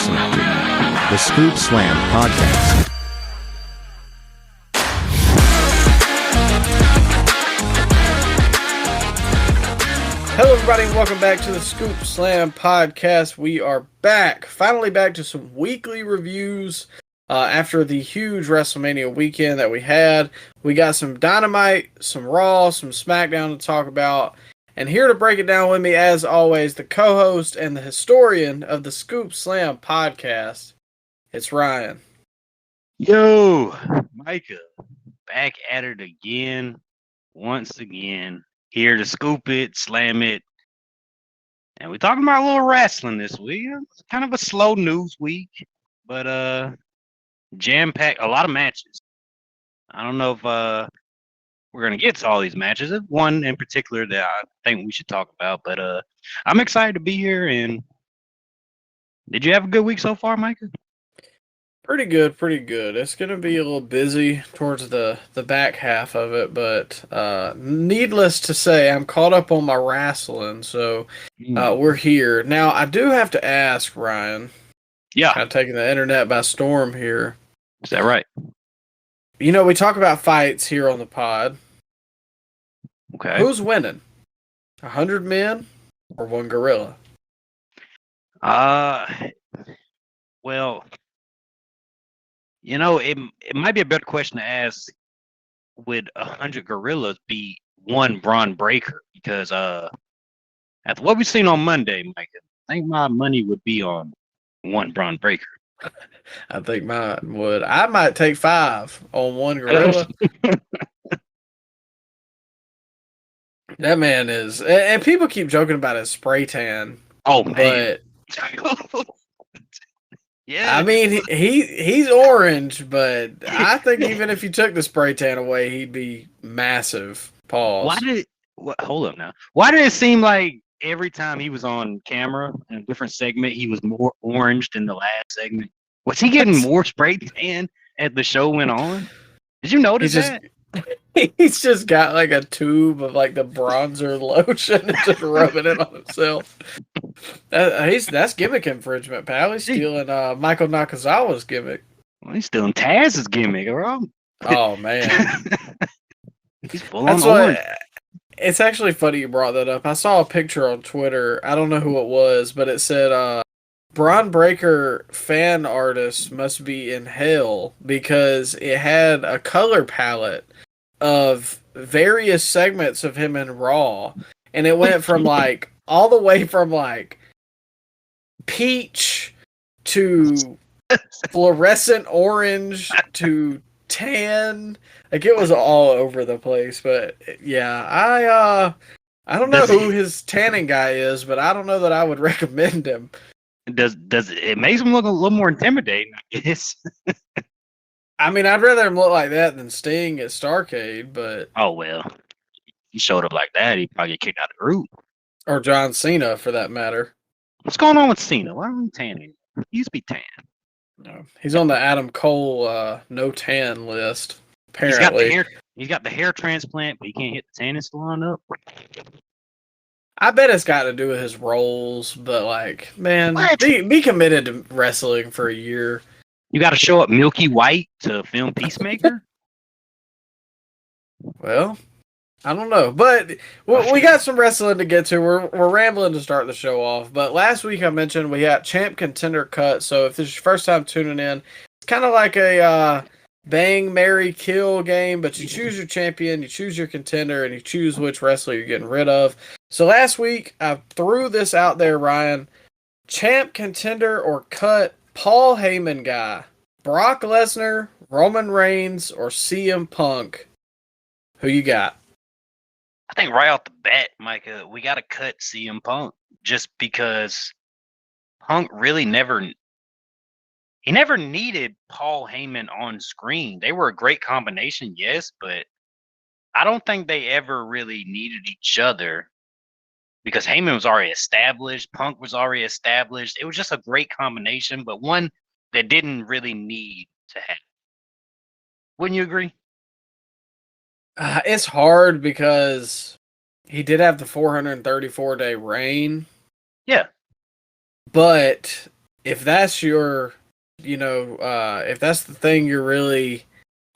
listening to the Scoop Slam Podcast. Hello, everybody, and welcome back to the Scoop Slam Podcast. We are back, finally back to some weekly reviews after the huge WrestleMania weekend that we had. We got some Dynamite, some Raw, some SmackDown to talk about. And here to break it down with me, as always, the co-host and the historian of the Scoop Slam Podcast, it's Ryan. Yo, Micah, back at it again, once again, here to scoop it, slam it. And we're talking about a little wrestling this week. It's kind of a slow news week, but jam-packed, a lot of matches. I don't know if we're going to get to all these matches. There's one in particular that I think we should talk about, but I'm excited to be here. And did you have a good week so far, Micah? Pretty good, pretty good. It's going to be a little busy towards the back half of it, but needless to say, I'm caught up on my wrestling, so we're here. Now, I do have to ask, Ryan. Yeah. Kind of taking the internet by storm here. Is that right? You know, we talk about fights here on the pod. Okay. Who's winning? 100 men or one gorilla? Well, you know, it might be a better question to ask, would 100 gorillas be one Braun Breaker? Because after what we've seen on Monday, Mike, I think my money would be on one Braun Breaker. I think mine would. I might take 5 on one gorilla. That man is, and people keep joking about his spray tan. Oh man! But yeah, I mean he's orange, but I think even if you took the spray tan away, he'd be massive. Pause. Hold up now. Why did it seem like every time he was on camera in a different segment, he was more orange than the last segment? Was he getting more spray tan as the show went on? Did you notice that? He's just got like a tube of like the bronzer lotion and just rubbing it on himself. That's gimmick infringement, pal. He's stealing Michael Nakazawa's gimmick. Well, he's stealing Taz's gimmick, bro. Oh man, he's full on orange. It's actually funny you brought that up. I saw a picture on Twitter. I don't know who it was, but it said Braun Breaker fan artist must be in hell because it had a color palette of various segments of him in Raw, and it went from like all the way from like peach to fluorescent orange to tan. Like it was all over the place. But yeah, I don't know who his tanning guy is, but I don't know that I would recommend him. Does it makes him look a little more intimidating, I guess. I mean, I'd rather him look like that than Sting at Starrcade, but... Oh, well. If he showed up like that, he'd probably get kicked out of the group. Or John Cena, for that matter. What's going on with Cena? Why are we tanning? He used to be tan. No, he's on the Adam Cole no tan list, apparently. He's got the hair transplant, but he can't hit the tanning salon up. I bet it's got to do with his roles, but, like, man, be committed to wrestling for a year. You got to show up milky white to film Peacemaker? Well, I don't know. But we got some wrestling to get to. We're rambling to start the show off. But last week I mentioned we got Champ Contender Cut. So if this is your first time tuning in, it's kind of like a bang, marry, kill game. But you choose your champion, you choose your contender, and you choose which wrestler you're getting rid of. So last week I threw this out there, Ryan. Champ Contender or Cut Paul Heyman guy, Brock Lesnar, Roman Reigns, or CM Punk. Who you got? I think right off the bat, Micah, we got to cut CM Punk just because Punk really never needed Paul Heyman on screen. They were a great combination, yes, but I don't think they ever really needed each other because Heyman was already established. Punk was already established. It was just a great combination, but one that didn't really need to happen. Wouldn't you agree? It's hard because he did have the 434-day reign. Yeah. But if that's your, if that's the thing you're really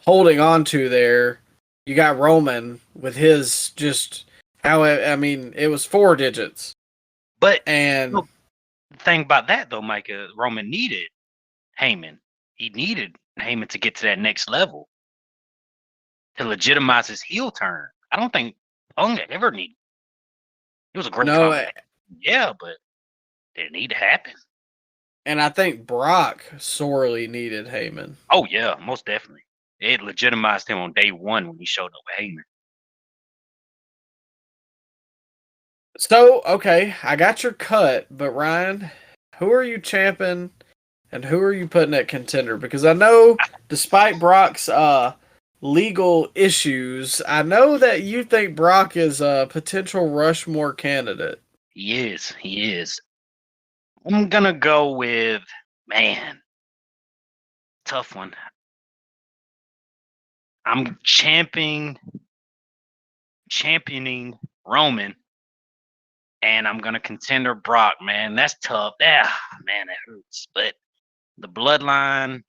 holding on to there, you got Roman with his just how I mean, it was 4 digits. But And the thing about that though, Micah, Roman needed Heyman. He needed Heyman to get to that next level to legitimize his heel turn. I don't think Punk ever needed. It was a great no, combination. Yeah, but did it need to happen? and I think Brock sorely needed Heyman. Oh yeah, most definitely. It legitimized him on day one when he showed up with Heyman. So, okay, I got your cut, but Ryan, who are you champing and who are you putting at contender? Because I know, despite Brock's legal issues, I know that you think Brock is a potential Rushmore candidate. He is. He is. I'm gonna go with tough one. I'm championing Roman, and I'm gonna contender Brock. Man, that's tough. Yeah, man, that hurts. But the bloodline,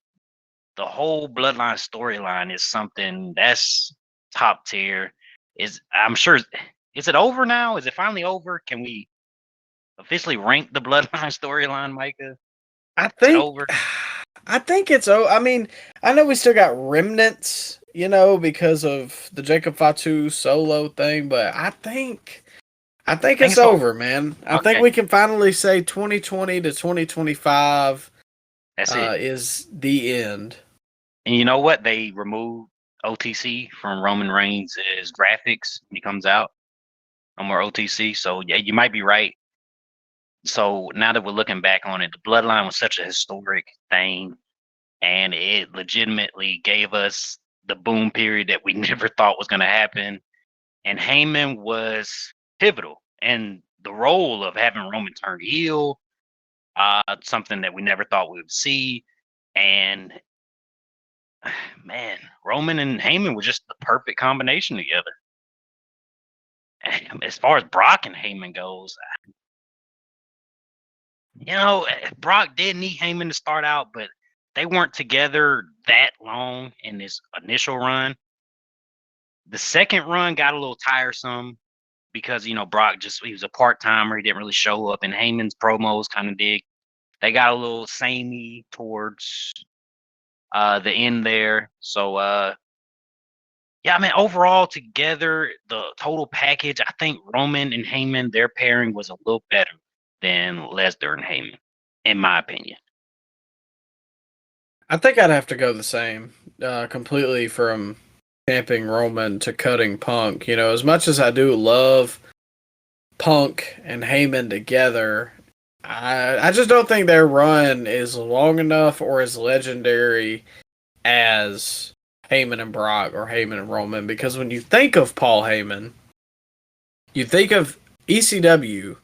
the whole bloodline storyline is something that's top tier. I'm sure. Is it over now? Is it finally over? Can we officially rank the bloodline storyline, Micah? I Is it think, over? I think it's. I mean, I know we still got remnants, because of the Jacob Fatu solo thing, but I think think it's it's over. over, man. I think Okay. we can finally say 2020 to 2025 That's it. is the end. And you know what? They removed OTC from Roman Reigns' graphics when he comes out. No more OTC. So yeah, you might be right. So now that we're looking back on it, the bloodline was such a historic thing, and it legitimately gave us the boom period that we never thought was going to happen. And Heyman was pivotal in the role of having Roman turn heel, something that we never thought we would see. And man, Roman and Heyman were just the perfect combination together. And as far as Brock and Heyman goes, Brock did need Heyman to start out, but they weren't together that long in this initial run. The second run got a little tiresome because Brock he was a part timer. He didn't really show up, and Heyman's promos kind of did. They got a little samey towards the end there. So yeah, I mean, overall together, the total package, I think Roman and Heyman, their pairing was a little better than Lesnar and Heyman, in my opinion. I think I'd have to go the same, completely from camping Roman to cutting Punk. As much as I do love Punk and Heyman together, I just don't think their run is long enough or as legendary as Heyman and Brock or Heyman and Roman. Because when you think of Paul Heyman, you think of ECW,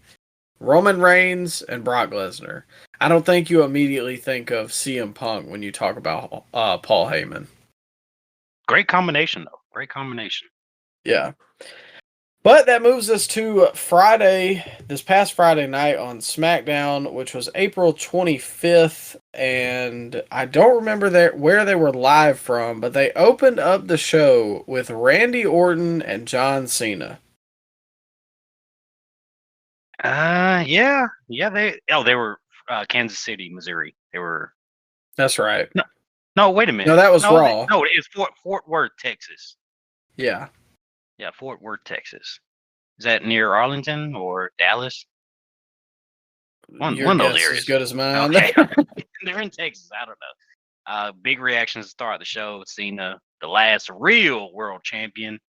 Roman Reigns, and Brock Lesnar. I don't think you immediately think of CM Punk when you talk about Paul Heyman. Great combination, though. Great combination. Yeah. But that moves us to Friday, this past Friday night on SmackDown, which was April 25th. And I don't remember where they were live from, but they opened up the show with Randy Orton and John Cena. Yeah. They were Kansas City, Missouri. They were. That's right. No, wait a minute. No, that was Raw. No, it's Fort Worth, Texas. Yeah. Yeah, Fort Worth, Texas. Is that near Arlington or Dallas? One of those areas. As good as mine. Okay. They're in Texas. I don't know. Big reactions to start the show. Cena, the last real world champion,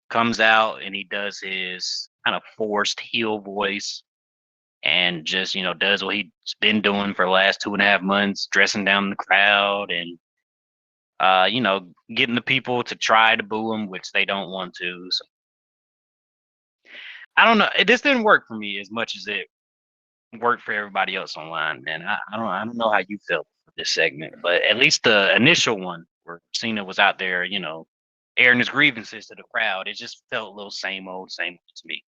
comes out and he does his kind of forced heel voice and just, does what he's been doing for the last 2.5 months, dressing down the crowd and, getting the people to try to boo him, which they don't want to. So I don't know. This didn't work for me as much as it worked for everybody else online, man. I don't know how you felt for this segment, but at least the initial one where Cena was out there, airing his grievances to the crowd, it just felt a little same old to me.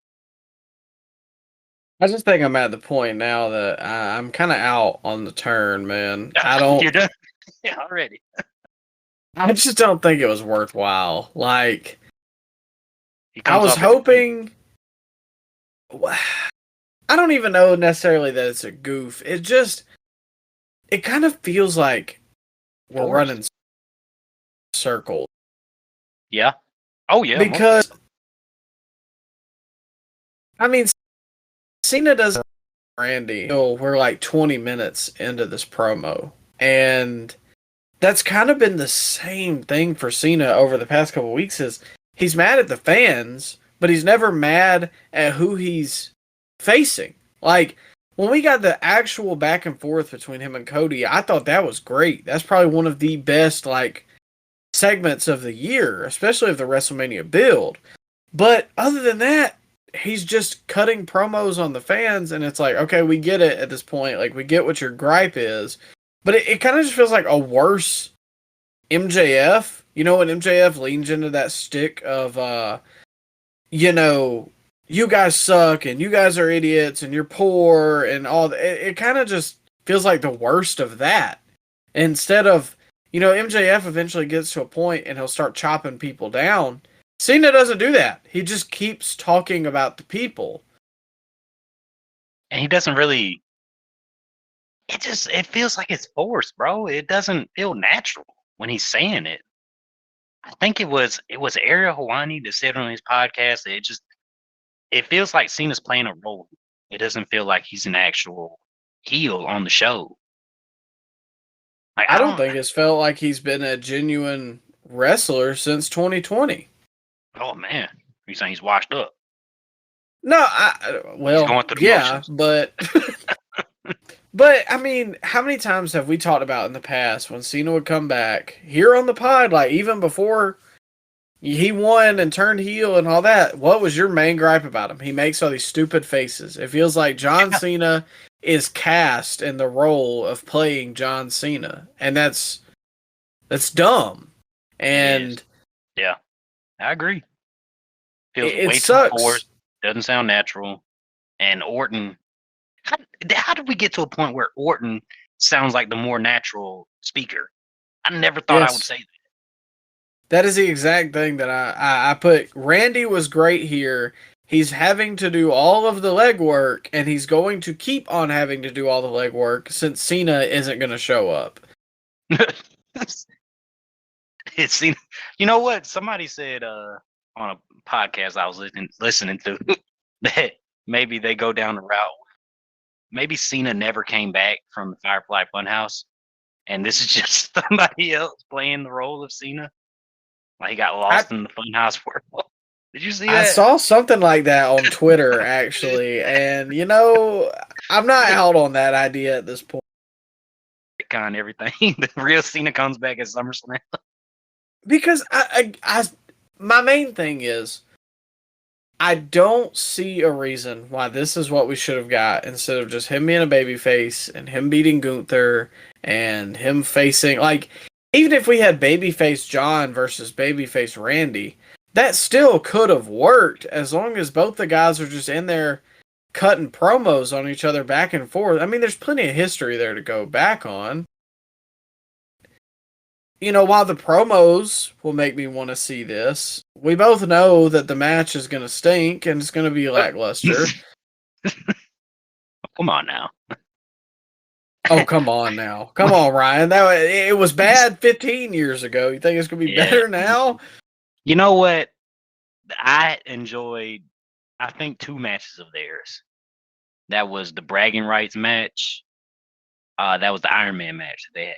I just think I'm at the point now that I'm kind of out on the turn, man. I don't. You're done. Yeah, already. I just don't think it was worthwhile. Like, He I comes was off as a hoping. I don't even know necessarily that it's a goof. It kind of feels like we're forced. running circles. Yeah. Oh yeah. Because, I mean, Cena doesn't Randy until we're like 20 minutes into this promo. And that's kind of been the same thing for Cena over the past couple of weeks is he's mad at the fans, but he's never mad at who he's facing. Like, when we got the actual back and forth between him and Cody, I thought that was great. That's probably one of the best, like, segments of the year, especially of the WrestleMania build. But other than that, he's just cutting promos on the fans, and it's like, okay, we get it at this point. Like, we get what your gripe is. But it kind of just feels like a worse MJF. You know, when MJF leans into that stick of, you guys suck and you guys are idiots and you're poor and all that. It kind of just feels like the worst of that. Instead of, MJF eventually gets to a point and he'll start chopping people down. Cena doesn't do that. He just keeps talking about the people. And he doesn't really. It feels like it's forced, bro. It doesn't feel natural when he's saying it. I think it was Ariel Helwani that said on his podcast that it feels like Cena's playing a role. It doesn't feel like he's an actual heel on the show. Like, I don't think it's felt like he's been a genuine wrestler since 2020. Oh man, you saying he's washed up? No, He's going through the motions. but but I mean, how many times have we talked about in the past when Cena would come back here on the pod, like even before he won and turned heel and all that? What was your main gripe about him? He makes all these stupid faces. It feels like John Cena is cast in the role of playing John Cena, and that's dumb. And yeah, I agree. Feels it way sucks. too forced. Doesn't sound natural. And Orton, how did we get to a point where Orton sounds like the more natural speaker? I never thought I would say that. That is the exact thing that I put. Randy was great here. He's having to do all of the legwork, and he's going to keep on having to do all the legwork since Cena isn't going to show up. It's Cena. You know what? Somebody said on a podcast I was listening to that maybe they go down the route. Maybe Cena never came back from the Firefly Funhouse, and this is just somebody else playing the role of Cena. Like he got lost in the Funhouse world. Did you see that? I saw something like that on Twitter, actually, and I'm not out on that idea at this point. Kind everything. The real Cena comes back at SummerSlam. Because my main thing is, I don't see a reason why this is what we should have got instead of just him being a babyface and him beating Gunther and him facing, like, even if we had babyface John versus babyface Randy, that still could have worked as long as both the guys are just in there cutting promos on each other back and forth. I mean, there's plenty of history there to go back on. While the promos will make me want to see this, we both know that the match is going to stink and it's going to be lackluster. Come on now. Oh, come on now. Come on, Ryan. It was bad 15 years ago. You think it's going to be better now? You know what? I enjoyed, I think, 2 matches of theirs. That was the bragging rights match. That was the Iron Man match that they had.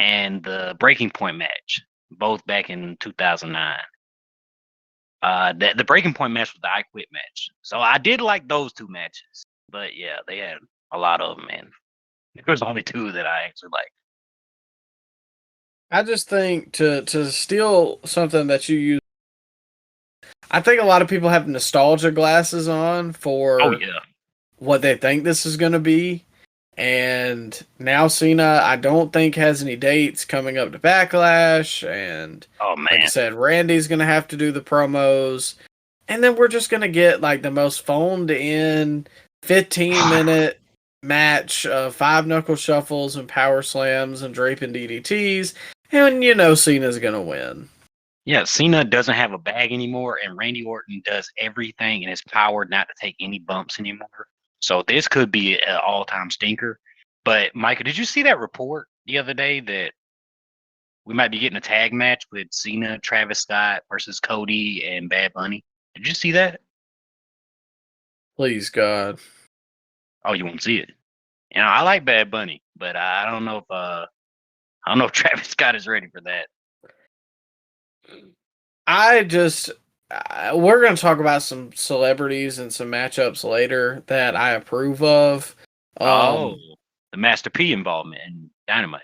And the Breaking Point match, both back in 2009. The Breaking Point match was the I Quit match. So I did like those 2 matches. But yeah, they had a lot of them, man. There was only 2 that I actually liked. I just think to steal something that you use, I think a lot of people have nostalgia glasses on for what they think this is going to be. And now Cena, I don't think has any dates coming up to Backlash. And like I said, Randy's going to have to do the promos. And then we're just going to get like the most phoned in 15-minute match of 5 knuckle shuffles and power slams and draping DDTs. And Cena's going to win. Yeah, Cena doesn't have a bag anymore, and Randy Orton does everything in his power not to take any bumps anymore. So this could be an all-time stinker. But Micah, did you see that report the other day that we might be getting a tag match with Cena, Travis Scott versus Cody and Bad Bunny? Did you see that? Please, God. Oh, you won't see it. I like Bad Bunny, but I don't know if Travis Scott is ready for that. We're going to talk about some celebrities and some matchups later that I approve of. The Master P involvement in Dynamite.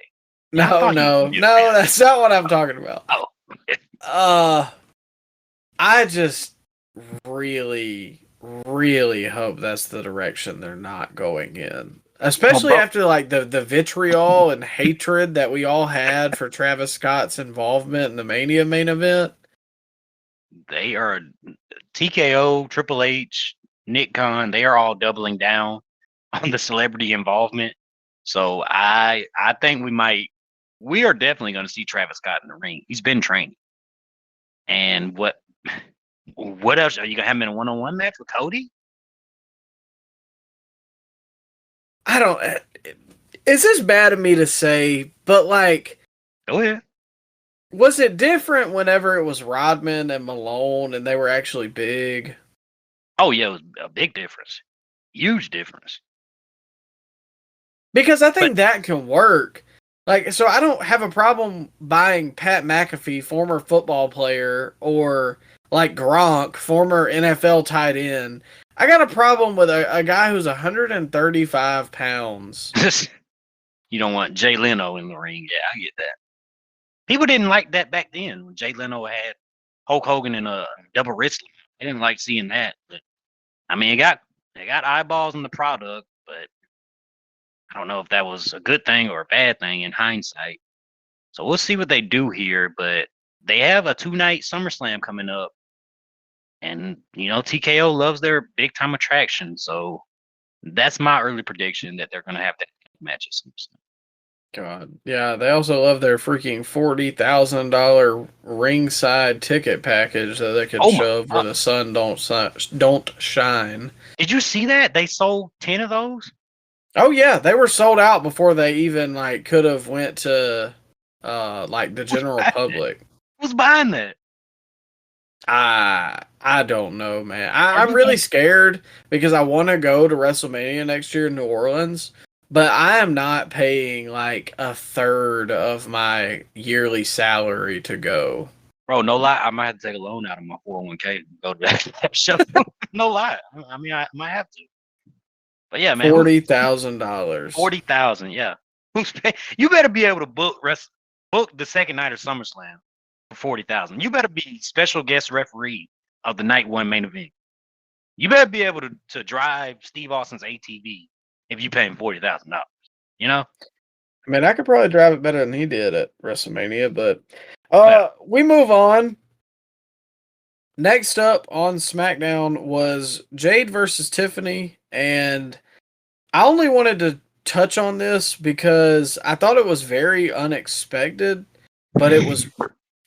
No, that's not what I'm talking about. Oh. I just really, really hope that's the direction they're not going in. Especially after like the vitriol and hatred that we all had for Travis Scott's involvement in the Mania main event. They are TKO, Triple H, Nick Khan. They are all doubling down on the celebrity involvement. So I think we are definitely going to see Travis Scott in the ring. He's been training. And what else? Are you going to have him in a one-on-one match with Cody? I don't. Is this bad of me to say? But like, go ahead. Was it different whenever it was Rodman and Malone and they were actually big? Oh yeah, it was a big difference, huge difference. Because I think that can work. Like, so I don't have a problem buying Pat McAfee, former football player, or like Gronk, former NFL tight end. I got a problem with a guy who's 135 pounds. You don't want Jay Leno in the ring. Yeah, I get that. People didn't like that back then when Jay Leno had Hulk Hogan in a double wrist. They didn't like seeing that. But I mean, they got eyeballs on the product, but I don't know if that was a good thing or a bad thing in hindsight. So we'll see what they do here. But they have a 2-night SummerSlam coming up. And, TKO loves their big time attraction. So that's my early prediction that they're going to have that match at SummerSlam. God. Yeah, they also love their freaking $40,000 ringside ticket package that they could shove where the sun don't shine. Did you see that? They sold 10 of those? Oh yeah, they were sold out before they even could have went to the general public. Who's buying that? I don't know, man. I'm really scared because I want to go to WrestleMania next year in New Orleans, but I am not paying like a third of my yearly salary to go. Bro, no lie, I might have to take a loan out of my 401k to go to that show. No lie. I mean, I might have to. But yeah, man. $40,000. $40,000, yeah. You better be able to book the second night of SummerSlam for $40,000. You better be special guest referee of the night one main event. You better be able to drive Steve Austin's ATV if you pay him $40,000. I mean, I could probably drive it better than he did at WrestleMania, but we move on. Next up on SmackDown was Jade versus Tiffany, and I only wanted to touch on this because I thought it was very unexpected, but it was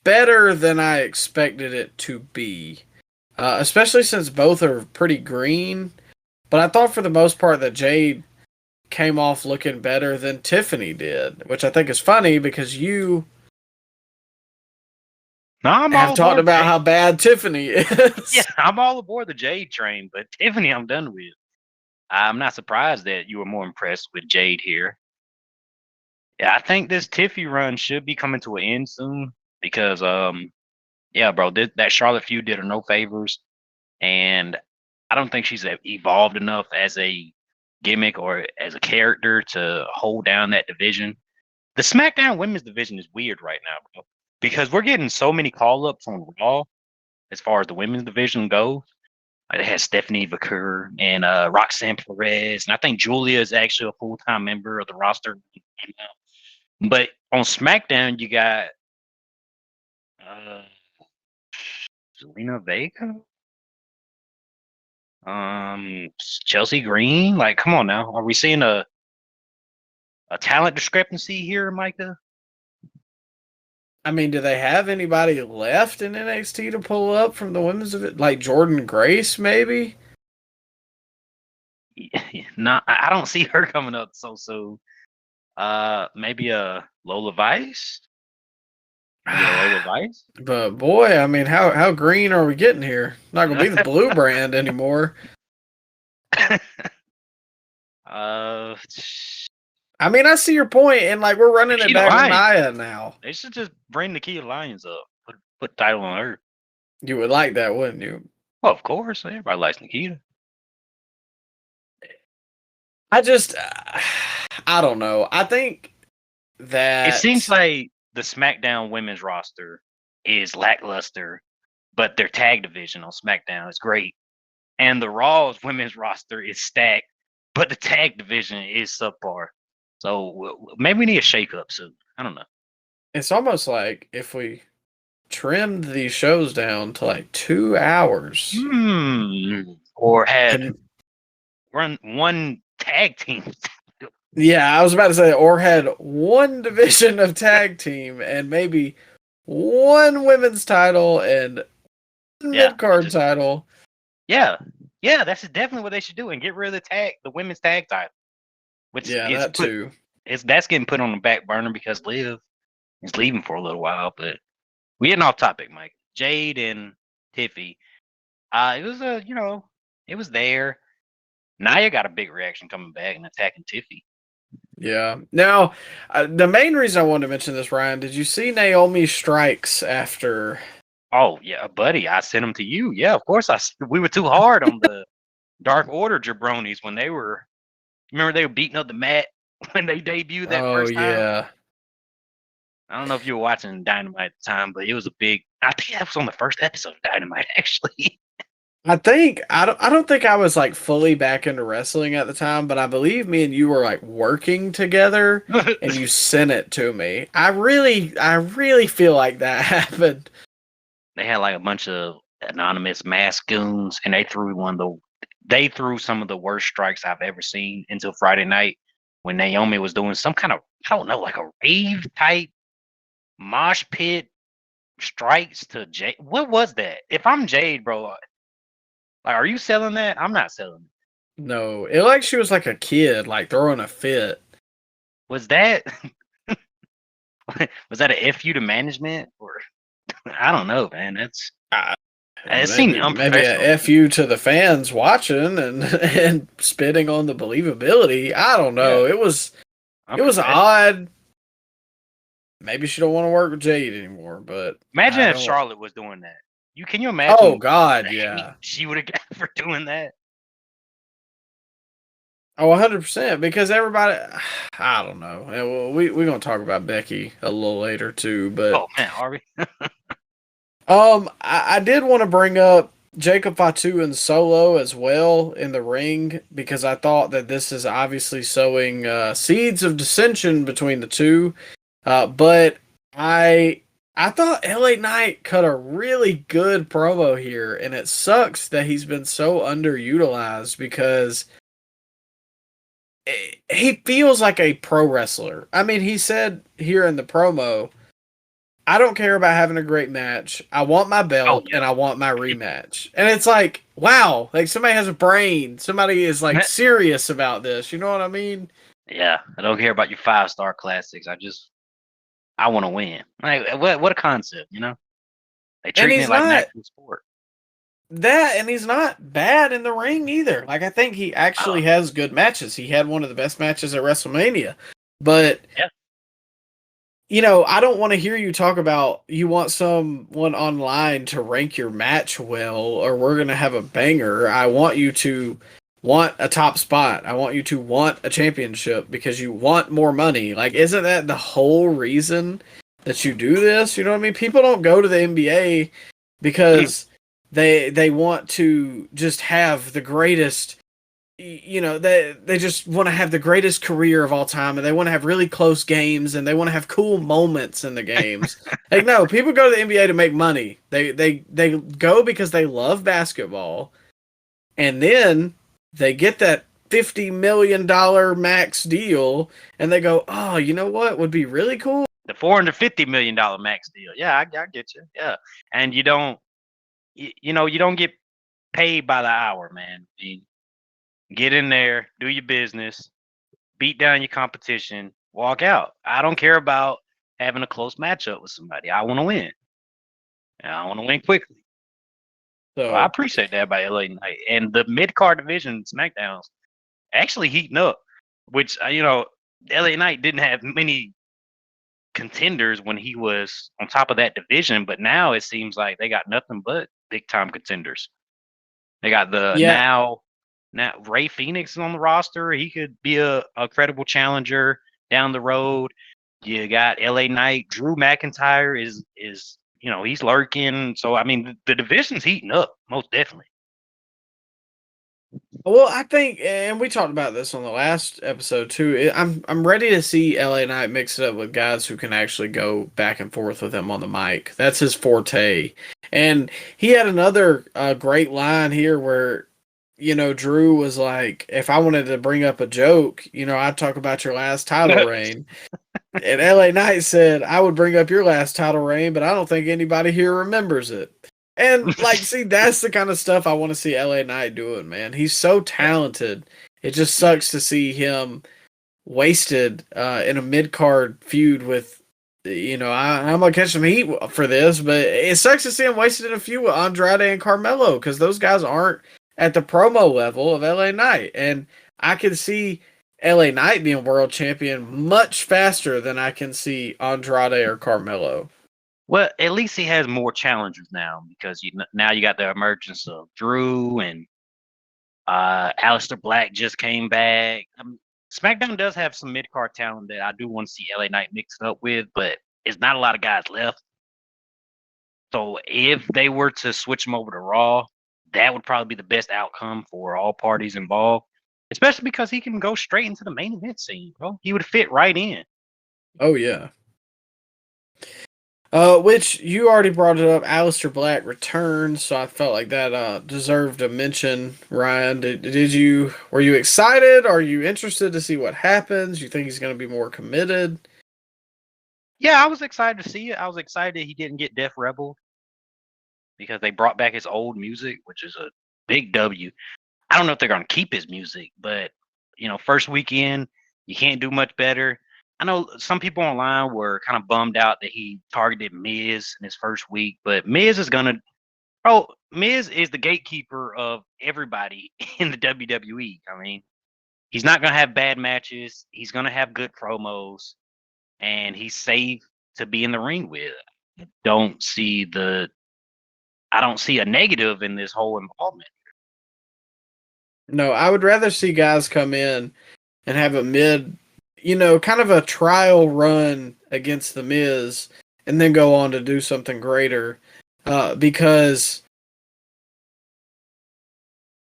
better than I expected it to be, especially since both are pretty green. But I thought for the most part that Jade came off looking better than Tiffany did, which I think is funny because you have talked about how bad Tiffany is. Yeah, I'm all aboard the Jade train, but Tiffany I'm done with. I'm not surprised that you were more impressed with Jade here. Yeah, I think this Tiffy run should be coming to an end soon because, yeah, bro, that Charlotte feud did her no favors, and I don't think she's evolved enough as a gimmick or as a character to hold down that division. The SmackDown Women's division is weird right now, bro, because we're getting so many call-ups on Raw as far as the women's division goes. They had Stephanie Vaquer and Roxanne Perez, and I think Julia is actually a full-time member of the roster. But on SmackDown, you got Zelina Vega. Chelsea Green. Like, come on now. Are we seeing a talent discrepancy here, Micah? I mean, do they have anybody left in NXT to pull up from the women's of it? Like Jordan Grace, maybe? Not. I don't see her coming up so soon. Maybe a Lola Vice. Maybe a Lola Vice. But boy, I mean, how green are we getting here? Not gonna be the blue brand anymore. I mean, I see your point, and like we're running it back to Nia now. They should just bring Nikita Lyons up, put the title on her. You would like that, wouldn't you? Well, of course, everybody likes Nikita. I don't know. I think that it seems like the SmackDown women's roster is lackluster, but their tag division on SmackDown is great, and the Raw's women's roster is stacked, but the tag division is subpar. So maybe we need a shake-up soon. I don't know. It's almost like if we trimmed these shows down to like 2 hours. Or had run one tag team. Yeah, I was about to say, or had one division of tag team and maybe one women's title and mid-card title. Yeah, that's definitely what they should do, and get rid of the women's tag title. Which that too. That's getting put on the back burner because Liv is leaving for a little while. But we getting off topic, Mike. Jade and Tiffy. It was it was there. Nia got a big reaction coming back and attacking Tiffy. Yeah. Now, the main reason I wanted to mention this, Ryan, did you see Naomi's strikes after? Oh yeah, buddy, I sent them to you. Yeah, of course. We were too hard on the Dark Order jabronis when they were. Remember they were beating up the mat when they debuted that first time? Oh, yeah. I don't know if you were watching Dynamite at the time, but it was a big... I think that was on the first episode of Dynamite, actually. I don't think I was like fully back into wrestling at the time, but I believe me and you were like working together and you sent it to me. I really feel like that happened. They had like a bunch of anonymous mask goons, and they threw some of the worst strikes I've ever seen until Friday night when Naomi was doing some kind of, I don't know, like a rave type mosh pit strikes to Jade. What was that? If I'm Jade, bro, like, are you selling that? I'm not selling it. No, it like she was like a kid, like throwing a fit. Was that a FU to management, or I don't know, man. That's it seemed unprofessional. Maybe a FU to the fans watching and spitting on the believability. I don't know. Yeah. It was odd. Maybe she don't want to work with Jade anymore, but imagine if Charlotte was doing that. Can you imagine? Oh God, yeah. She would have got for doing that. Oh, 100%. Because everybody, I don't know. We're gonna talk about Becky a little later too, but oh man, are we? I did want to bring up Jacob Fatu and Solo as well in the ring because I thought that this is obviously sowing seeds of dissension between the two. But I thought LA Knight cut a really good promo here, and it sucks that he's been so underutilized because he feels like a pro wrestler. I mean, he said here in the promo, I don't care about having a great match. I want my belt and I want my rematch. And it's like, wow, like somebody has a brain. Somebody is like serious about this. You know what I mean? Yeah, I don't care about your 5-star classics. I want to win. Like what a concept, you know? They treat it like an actual sport. That, and he's not bad in the ring either. Like I think he actually has good matches. He had one of the best matches at WrestleMania. But you know, I don't want to hear you talk about you want someone online to rank your match well, or we're going to have a banger. I want you to want a top spot. I want you to want a championship because you want more money. Like, isn't that the whole reason that you do this? You know what I mean? People don't go to the NBA because they want to just have the greatest, you know, they just want to have the greatest career of all time, and they want to have really close games, and they want to have cool moments in the games. Like, no, people go to the NBA to make money. They go because they love basketball, And then they get that $50 million max deal, and they go, oh, you know what would be really cool? The $450 million max deal. Yeah, I get you. Yeah. And you don't get paid by the hour, man. I mean, get in there, do your business, beat down your competition, walk out. I don't care about having a close matchup with somebody. I want to win. And I want to win quickly. So I appreciate that by LA Knight. And the mid-card division SmackDowns actually heating up, which, LA Knight didn't have many contenders when he was on top of that division, but now it seems like they got nothing but big-time contenders. They got now Ray Phoenix is on the roster. He could be a credible challenger down the road. You got LA Knight. Drew McIntyre is he's lurking. So I mean the division's heating up, most definitely. Well, I think, and we talked about this on the last episode too. I'm ready to see LA Knight mix it up with guys who can actually go back and forth with him on the mic. That's his forte. And he had another great line here where, Drew was like, if I wanted to bring up a joke, I'd talk about your last title reign. And LA Knight said, I would bring up your last title reign, but I don't think anybody here remembers it. And see, that's the kind of stuff I want to see LA Knight doing, man. He's so talented. It just sucks to see him wasted in a mid-card feud with, I'm going to catch some heat for this, but it sucks to see him wasted in a feud with Andrade and Carmelo because those guys aren't at the promo level of LA Knight. And I can see LA Knight being world champion much faster than I can see Andrade or Carmelo. Well, at least he has more challengers now because now you got the emergence of Drew and Aleister Black just came back. SmackDown does have some mid-card talent that I do want to see LA Knight mixed up with, but it's not a lot of guys left. So if they were to switch him over to Raw, that would probably be the best outcome for all parties involved, especially because he can go straight into the main event scene, bro. He would fit right in. Oh, yeah. Which you already brought it up. Aleister Black returned, so I felt like that deserved a mention. Ryan, were you excited? Are you interested to see what happens? You think he's going to be more committed? Yeah, I was excited to see it. I was excited he didn't get Def Rebel because they brought back his old music, which is a big W. I don't know if they're going to keep his music, but first weekend you can't do much better. I know some people online were kind of bummed out that he targeted Miz in his first week, but Miz is Miz is the gatekeeper of everybody in the WWE. I mean, he's not going to have bad matches. He's going to have good promos, and he's safe to be in the ring with. I don't see a negative in this whole involvement. No, I would rather see guys come in and have a kind of a trial run against the Miz and then go on to do something greater. Because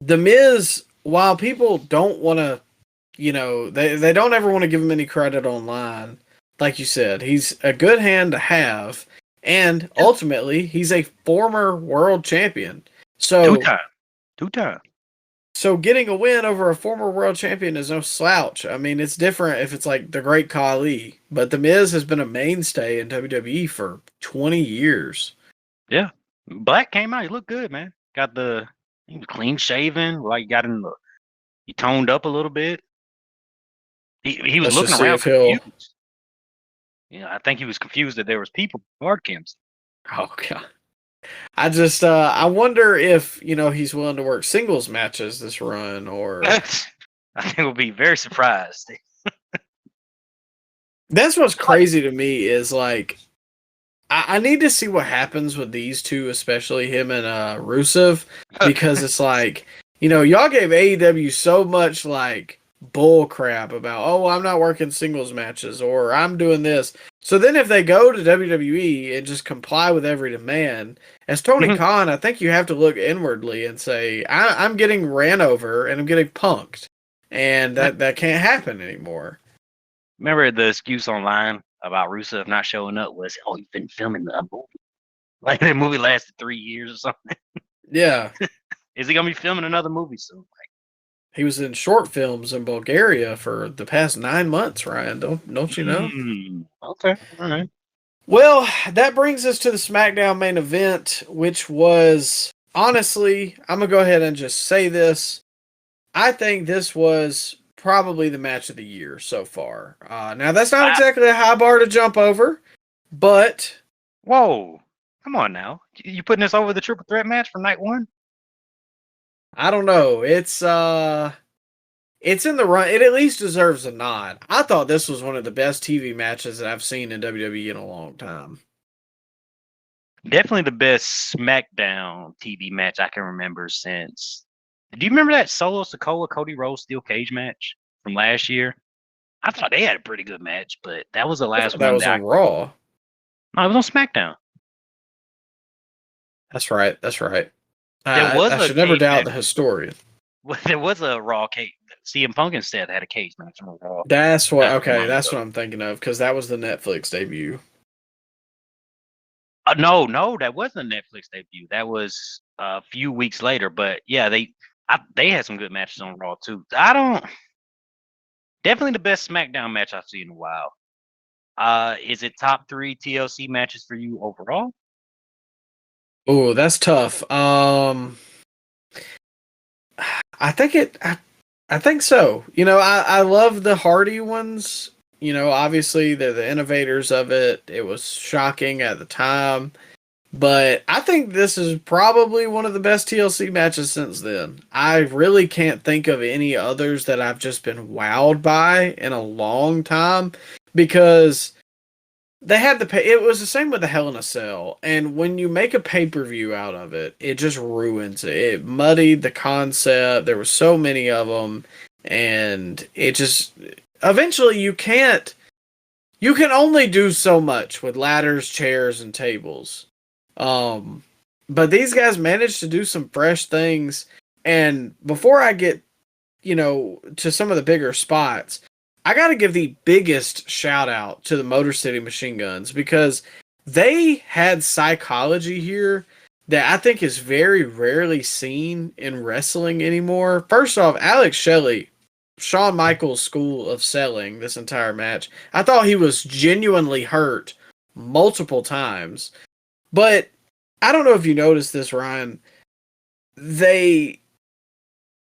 the Miz, while people don't want to, they don't ever want to give him any credit online. Like you said, he's a good hand to have. And ultimately, he's a former world champion. So Two-time. So getting a win over a former world champion is no slouch. I mean, it's different if it's like the Great Khali, but The Miz has been a mainstay in WWE for 20 years. Yeah. Black came out. He looked good, man. He was clean shaven. He toned up a little bit. He was looking around confused. I think he was confused that there was people in guard camps. Oh, God. I wonder if, he's willing to work singles matches this run or. I think we'll be very surprised. That's what's crazy to me is like, I need to see what happens with these two, especially him and Rusev, because it's like, y'all gave AEW so much like bull crap about, oh, I'm not working singles matches or I'm doing this. So then if they go to WWE and just comply with every demand, as Tony Khan, I think you have to look inwardly and say, I'm getting ran over and I'm getting punked. And that can't happen anymore. Remember the excuse online about Rusev not showing up was, oh, you've been filming a movie. Like that movie lasted 3 years or something. Yeah. Is he gonna be filming another movie soon? He was in short films in Bulgaria for the past 9 months, Ryan. Don't you know? Okay. All right. Well, that brings us to the SmackDown main event, which was, honestly, I'm going to go ahead and just say this. I think this was probably the match of the year so far. Now, that's not exactly a high bar to jump over, but... Whoa. Come on now. You putting this over the triple threat match from night one? I don't know. It's in the run. It at least deserves a nod. I thought this was one of the best TV matches that I've seen in WWE in a long time. Definitely the best SmackDown TV match I can remember since. Do you remember that Solo Sikoa Cody Rhodes steel cage match from last year? I thought they had a pretty good match, but that was the last one. That was on Raw. No, it was on SmackDown. That's right. That's right. I should never doubt the historian. There was a Raw cage. CM Punk instead had a cage match on Raw. That's what. Okay, that's what I'm thinking of because that was the Netflix debut. No, that wasn't a Netflix debut. That was a few weeks later. But yeah, they had some good matches on Raw too. Definitely the best SmackDown match I've seen in a while. Is it top 3 TLC matches for you overall? Oh, that's tough. I think so. I love the Hardy ones. Obviously they're the innovators of it. It was shocking at the time. But I think this is probably one of the best TLC matches since then. I really can't think of any others that I've just been wowed by in a long time because they had it was the same with the Hell in a Cell. And when you make a pay-per-view out of it, it just ruins it. It muddied the concept. There were so many of them. And it just, eventually you can only do so much with ladders, chairs, and tables. But these guys managed to do some fresh things. And before I get, to some of the bigger spots, I got to give the biggest shout out to the Motor City Machine Guns because they had psychology here that I think is very rarely seen in wrestling anymore. First off, Alex Shelley, Shawn Michaels' school of selling this entire match, I thought he was genuinely hurt multiple times. But I don't know if you noticed this, Ryan. They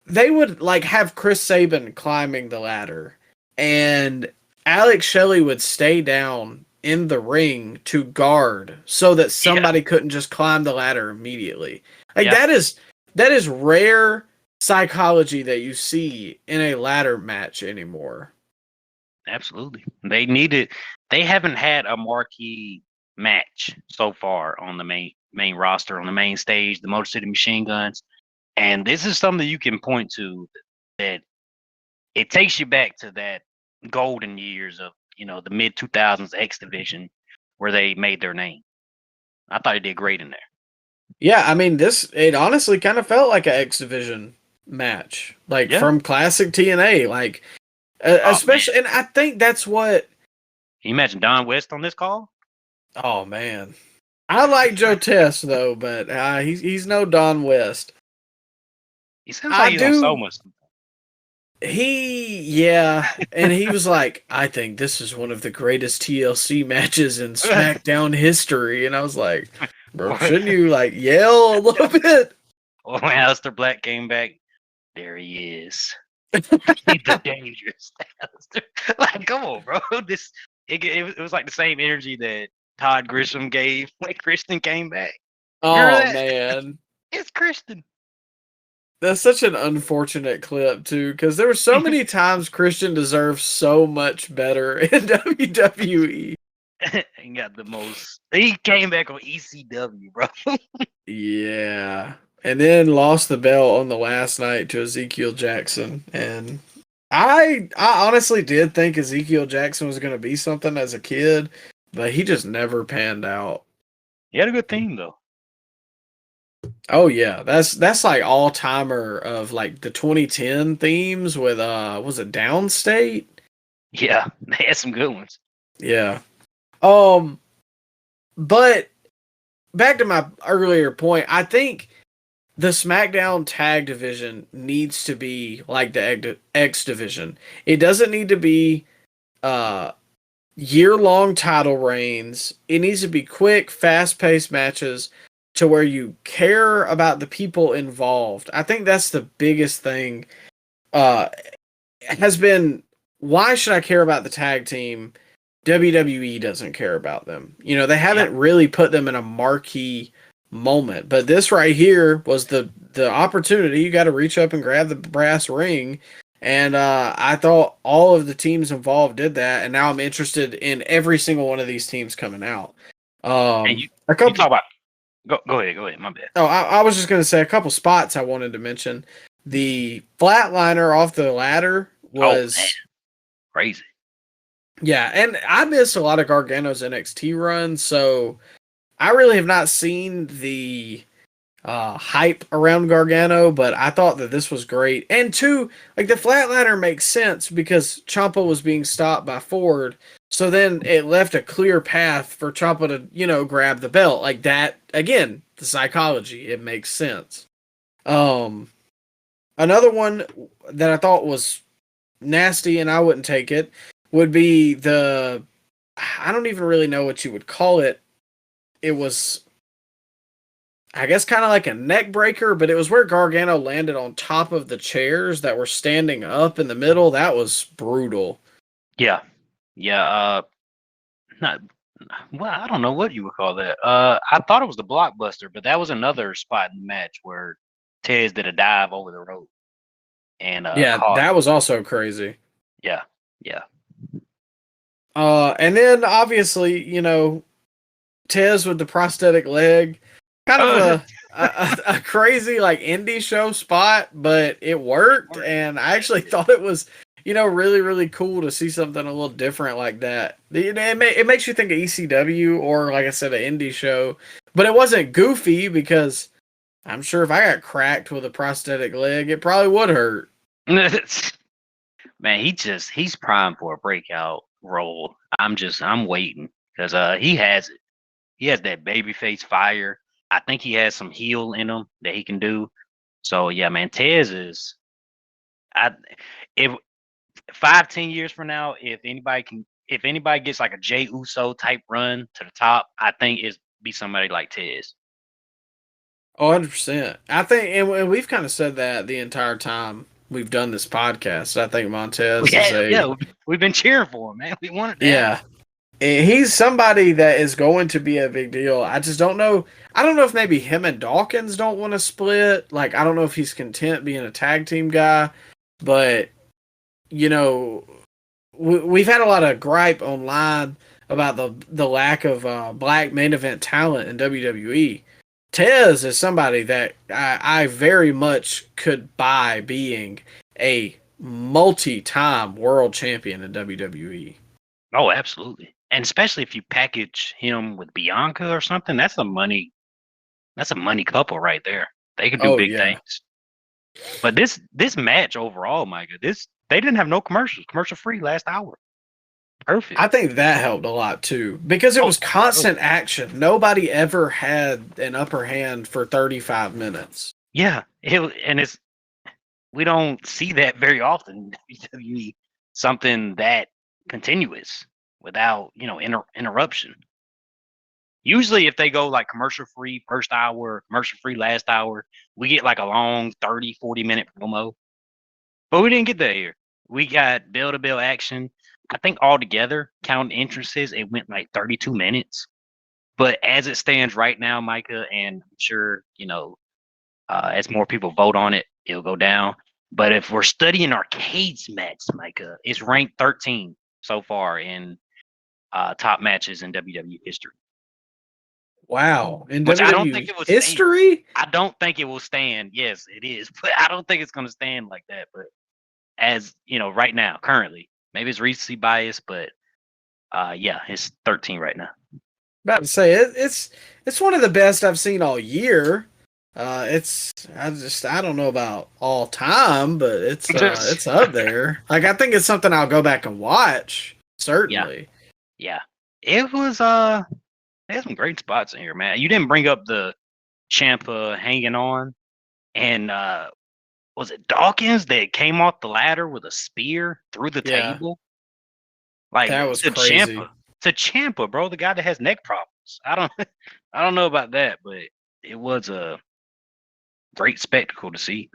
would have Chris Sabin climbing the ladder, and Alex Shelley would stay down in the ring to guard so that somebody couldn't just climb the ladder immediately. That is rare psychology that you see in a ladder match anymore. Absolutely. They haven't had a marquee match so far on the main roster, on the main stage, the Motor City Machine Guns. And this is something you can point to that it takes you back to that golden years of, the mid 2000s X Division where they made their name. I thought they did great in there. Yeah, I mean, it honestly kind of felt like an X Division match, from classic TNA, especially, man. And I think that's what. Can you imagine Don West on this call? Oh man, I like Joe Test though, but he's no Don West. He sounds like he's on so much. And he was like, I think this is one of the greatest TLC matches in SmackDown history, and I was like, bro, shouldn't you yell a little bit? When Aleister Black came back, there he is. He's the dangerous Aleister. Come on, bro. It was like the same energy that Todd Grisham gave when Christian came back. Oh man, it's Christian. That's such an unfortunate clip too, because there were so many times Christian deserved so much better in WWE. He got the most. He came back on ECW, bro. Yeah. And then lost the belt on the last night to Ezekiel Jackson. And I honestly did think Ezekiel Jackson was going to be something as a kid, but he just never panned out. He had a good theme, though. Oh, yeah. That's all-timer of, the 2010 themes with, was it Downstate? Yeah, they had some good ones. Yeah. But back to my earlier point, I think the SmackDown tag division needs to be like the X division. It doesn't need to be year-long title reigns. It needs to be quick, fast-paced matches to where you care about the people involved. I think that's the biggest thing. Has been, why should I care about the tag team? WWE doesn't care about them. You know, they haven't really put them in a marquee moment. But this right here was the opportunity. You got to reach up and grab the brass ring. And I thought all of the teams involved did that. And now I'm interested in every single one of these teams coming out. You talk about. Go ahead. My bad. Oh, I was just going to say a couple spots I wanted to mention. The flatliner off the ladder was crazy. Yeah, and I missed a lot of Gargano's NXT run, so I really have not seen the hype around Gargano, but I thought that this was great. And two, like the flatliner makes sense because Ciampa was being stopped by Ford, so then it left a clear path for Ciampa to, grab the belt. Like that, again, the psychology, it makes sense. Another one that I thought was nasty and I wouldn't take it would be I don't even really know what you would call it. It was, I guess, kind of like a neck breaker, but it was where Gargano landed on top of the chairs that were standing up in the middle. That was brutal. Yeah. I don't know what you would call that. I thought it was the blockbuster, but that was another spot in the match where Tez did a dive over the rope. And that was also crazy. Yeah. And then obviously, Tez with the prosthetic leg, kind of a crazy like indie show spot, but it worked, and I actually thought it was, really, really cool to see something a little different like that. It makes you think of ECW or, like I said, an indie show, but it wasn't goofy because I'm sure if I got cracked with a prosthetic leg, it probably would hurt. Man, he's primed for a breakout role. I'm waiting because he has it. He has that babyface fire. I think he has some heel in him that he can do. So yeah, man, Tez is. If 5-10 years from now, if anybody gets like a Jey Uso type run to the top, I think it's be somebody like Tez. 100%. I think, and we've kind of said that the entire time we've done this podcast. I think Montez we've been cheering for him, man. We wanted that. Yeah. He's somebody that is going to be a big deal. I just don't know. I don't know if maybe him and Dawkins don't want to split. Like, I don't know if he's content being a tag team guy, but we've had a lot of gripe online about the lack of black main event talent in WWE. Tez is somebody that I very much could buy being a multi-time world champion in WWE. Oh, absolutely. And especially if you package him with Bianca or something, that's a money couple right there. They could do big things. But this match overall, Micah, they didn't have no commercials, commercial free last hour. Perfect. I think that helped a lot too because it was constant action. Nobody ever had an upper hand for 35 minutes. Yeah, we don't see that very often in WWE. Something that continuous without interruption. Usually, if they go like commercial free first hour, commercial free last hour, we get like a long 30-40 minute promo. But we didn't get that here. We got bell-to-bell action. I think altogether, counting entrances, it went like 32 minutes. But as it stands right now, Micah, and I'm sure, as more people vote on it, it'll go down. But if we're studying arcades match, Micah, it's ranked 13 so far in top matches in WWE history. Wow. In Which WWE I don't think it was history? I don't think it will stand. Yes, it is. But I don't think it's going to stand like that. But as, right now, currently, maybe it's recency bias, but it's 13 right now. About to say it's one of the best I've seen all year. I don't know about all time, but it's up there. Like I think it's something I'll go back and watch. Certainly. Yeah. It was they had some great spots in here, man. You didn't bring up the Ciampa hanging on. and was it Dawkins that came off the ladder with a spear through the Yeah. table? Like That was to crazy. Ciampa. To Ciampa, bro, the guy that has neck problems. I don't know about that, but it was a great spectacle to see.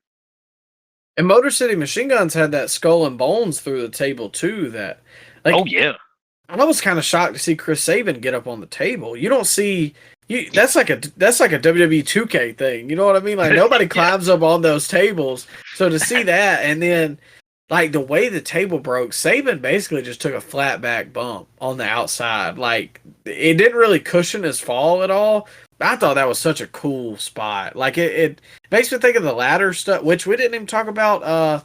And Motor City Machine Guns had that skull and bones through the table too. That, like, Oh yeah. I was kind of shocked to see Chris Sabin get up on the table. You don't see that's like a WWE 2K thing. You know what I mean? Like nobody climbs up on those tables. So to see that, and then like the way the table broke, Sabin basically just took a flat back bump on the outside. Like it didn't really cushion his fall at all. I thought that was such a cool spot. Like it makes me think of the ladder stuff, which we didn't even talk about.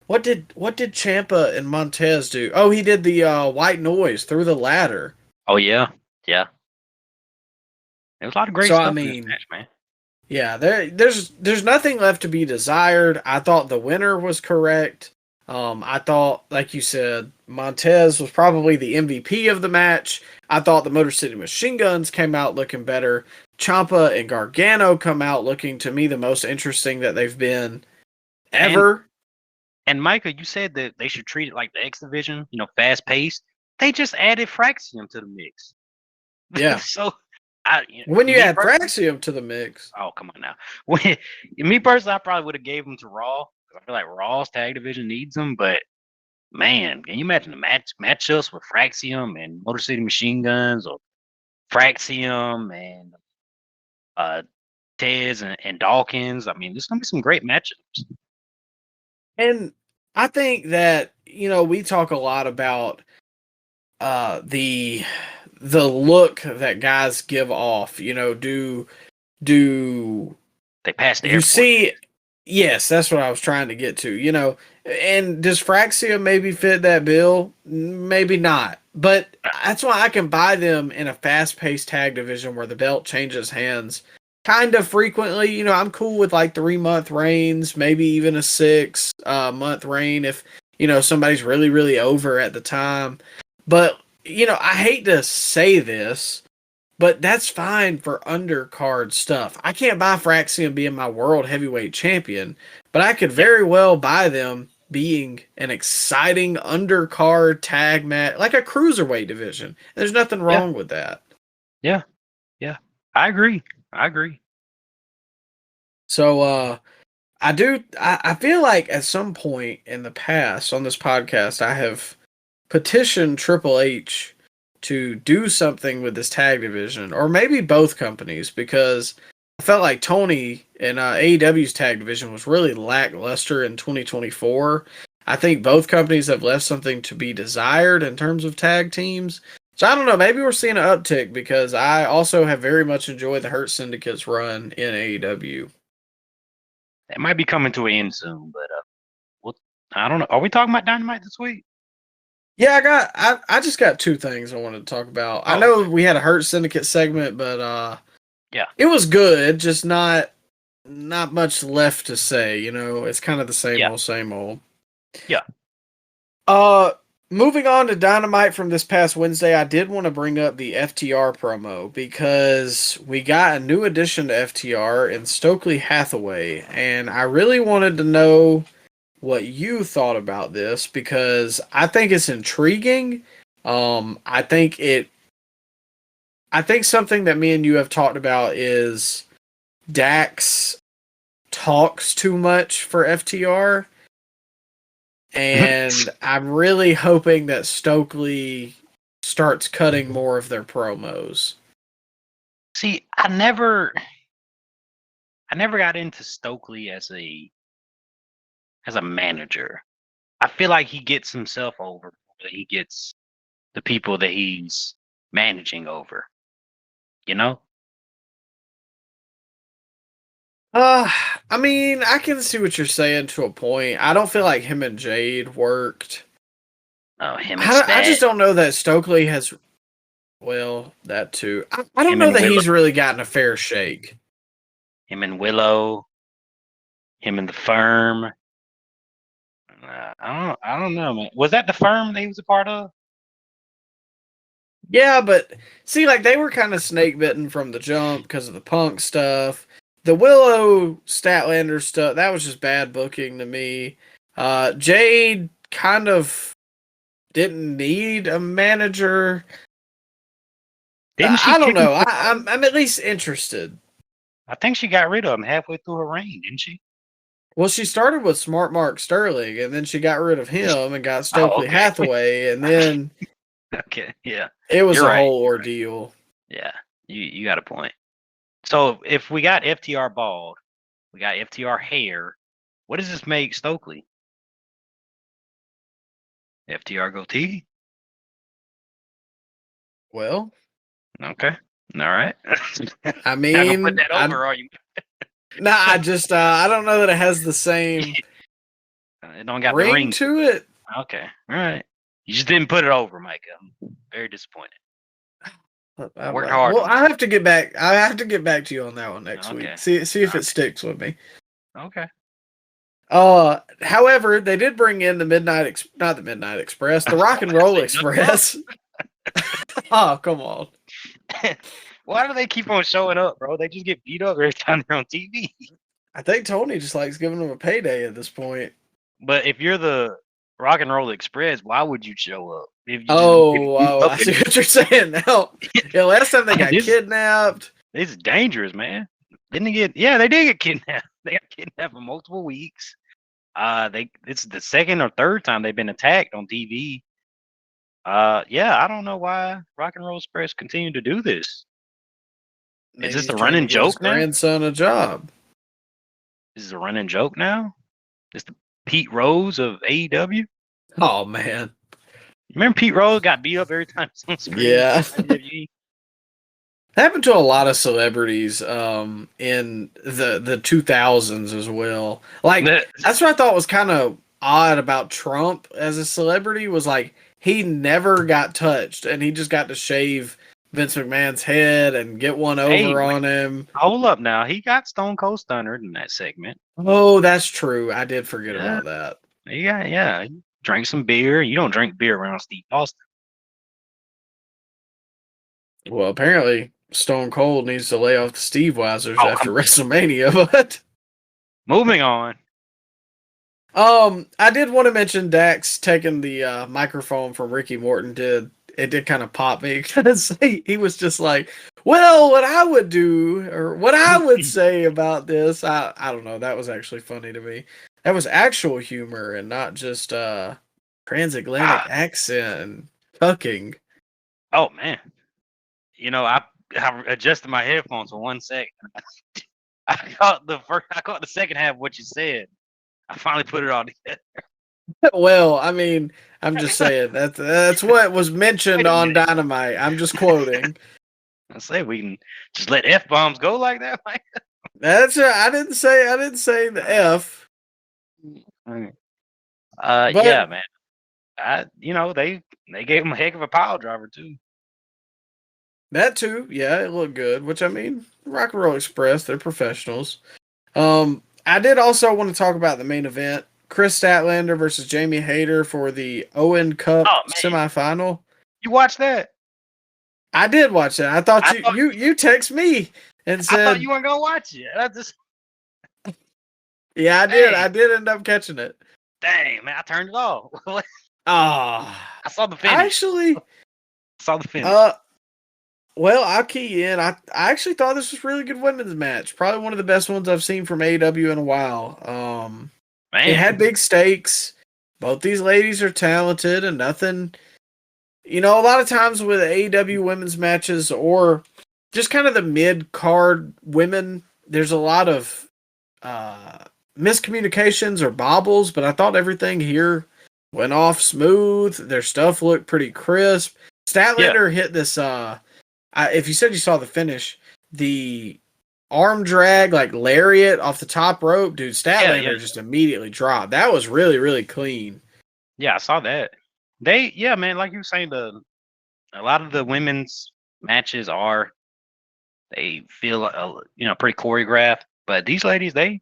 What did Ciampa and Montez do? Oh, he did the white noise through the ladder. Oh yeah. Yeah. There was a lot of great So, stuff I in mean, this match, man. Yeah, there's nothing left to be desired. I thought the winner was correct. I thought, like you said, Montez was probably the MVP of the match. I thought the Motor City Machine Guns came out looking better. Ciampa and Gargano come out looking, to me, the most interesting that they've been ever. And Micah, you said that they should treat it like the X Division, fast paced. They just added Fraxium to the mix. Yeah. So when you add Fraxium to the mix. Oh, come on now. Me personally, I probably would have gave them to Raw. I feel like Raw's tag division needs them, but man, can you imagine the matchups with Fraxium and Motor City Machine Guns, or Fraxium and Tez and Dawkins? I mean, there's gonna be some great matchups. And I think that, we talk a lot about the look that guys give off. Do they pass the you airport? See? Yes, that's what I was trying to get to. And does Fraxia maybe fit that bill? Maybe not. But that's why I can buy them in a fast-paced tag division where the belt changes hands kind of frequently. I'm cool with like 3-month reigns, maybe even a 6-month reign if, somebody's really, really over at the time. But, I hate to say this, but that's fine for undercard stuff. I can't buy Fraxium being my world heavyweight champion, but I could very well buy them being an exciting undercard tag match, like a cruiserweight division. There's nothing wrong with that. Yeah. I agree. So, I feel like at some point in the past on this podcast, I have petitioned Triple H to do something with this tag division, or maybe both companies, because I felt like Tony and AEW's tag division was really lackluster in 2024. I think both companies have left something to be desired in terms of tag teams. So I don't know, maybe we're seeing an uptick, because I also have very much enjoyed the Hurt Syndicate's run in AEW. It might be coming to an end soon, but I don't know. Are we talking about Dynamite this week? Yeah, I just got 2 things I wanted to talk about. I know we had a Hurt Syndicate segment, but yeah, it was good, just not much left to say. It's kind of the same old. Yeah. Moving on to Dynamite from this past Wednesday, I did want to bring up the FTR promo, because we got a new addition to FTR in Stokely Hathaway, and I really wanted to know what you thought about this, because I think it's intriguing. I think something that me and you have talked about is Dax talks too much for FTR, and I'm really hoping that Stokely starts cutting more of their promos. See, I never got into Stokely as a manager. I feel like he gets himself over. He gets the people that he's managing over. I mean, I can see what you're saying to a point. I don't feel like him and Jade worked. Oh, I just don't know that Stokely has. Well, that too. I don't know that he's really gotten a fair shake. Him and Willow. Him and the Firm. I don't know, man. Was that the Firm that he was a part of? Yeah, but see, like they were kind of snake bitten from the jump because of the Punk stuff. the Willow Statlander stuff, that was just bad booking to me. Jade kind of didn't need a manager. Didn't she I don't kick him? know. I'm at least interested. I think she got rid of him halfway through her reign, didn't she? Well, she started with Smart Mark Sterling, and then she got rid of him and got Stokely okay. Hathaway, and then Okay, yeah. it was You're a right, whole you're right. ordeal. Yeah, you got a point. So if we got FTR bald, we got FTR hair, what does this make Stokely? FTR goatee? Well, Okay. All right. I Not gonna put mean, that over, are you? I just I don't know that it has the same It don't got the ring ring. to it. Okay. All right. You just didn't put it over, Micah. I'm very disappointed. Worked hard Well, on I have to get back. I have to get back to you on that one next Okay. week. See if Okay. it sticks with me. Okay. However, they did bring in the not the Midnight Express, the Rock and Roll Express. Oh, come on. Why do they keep on showing up, bro? They just get beat up every time they're on TV. I think Tony just likes giving them a payday at this point. But if you're the Rock and Roll Express, why would you show up? If you I see what you're saying now. Yeah, last time they got kidnapped. This is dangerous, man. Didn't they get? Yeah, they did get kidnapped. They got kidnapped for multiple weeks. It's the second or third time they've been attacked on TV. Yeah, I don't know why Rock and Roll Express continue to do this. Maybe Is this he's a trying to running give his joke now? grandson a job. This is a running joke now. It's the Pete Rose of AEW. Oh man. Remember Pete Rose got beat up every time he's on screen? Yeah. WWE? Happened to a lot of celebrities in the 2000s as well. Like that's what I thought was kind of odd about Trump as a celebrity was like he never got touched and he just got to shave Vince McMahon's head and get one over on him. Hold up now. He got Stone Cold Stunner in that segment. Oh, that's true. I did forget about that. Yeah. He drank some beer. You don't drink beer around Steve Austin. Well, apparently Stone Cold needs to lay off the Steve Weisers after WrestleMania, but moving on. I did want to mention Dax taking the microphone from Ricky Morton. It did kind of pop me because he was just like, well, what I would do or what I would say about this, I don't know. That was actually funny to me. That was actual humor and not just transatlantic accent and cucking. Oh man, I adjusted my headphones for 1 second. I caught the second half of what you said. I finally put it all together. Well, I mean, I'm just saying that's what was mentioned on Dynamite. I'm just quoting. I say we can just let F-bombs go like that. I didn't say the F. Yeah, man. They gave him a heck of a pile driver too. That too, yeah, it looked good. Which I mean, Rock and Roll Express, they're professionals. I did also want to talk about the main event: Kris Statlander versus Jamie Hayter for the Owen Cup semifinal. You watched that? I did watch that. I thought you text me and said I thought you weren't gonna watch it. Yeah, I did. I did end up catching it. Dang, man, I turned it off. I saw the finish. Actually, saw the finish. Well, I'll key in. I actually thought this was a really good women's match. Probably one of the best ones I've seen from AEW in a while. Man. It had big stakes. Both these ladies are talented and nothing. A lot of times with AEW women's matches or just kind of the mid-card women, there's a lot of miscommunications or bobbles, but I thought everything here went off smooth. Their stuff looked pretty crisp. Statlander hit this... if you said you saw the finish, the arm drag, like lariat off the top rope, dude, Statlander just immediately dropped. That was really, really clean. Yeah, I saw that. Man, like you were saying, a lot of the women's matches they feel, pretty choreographed. But these ladies, they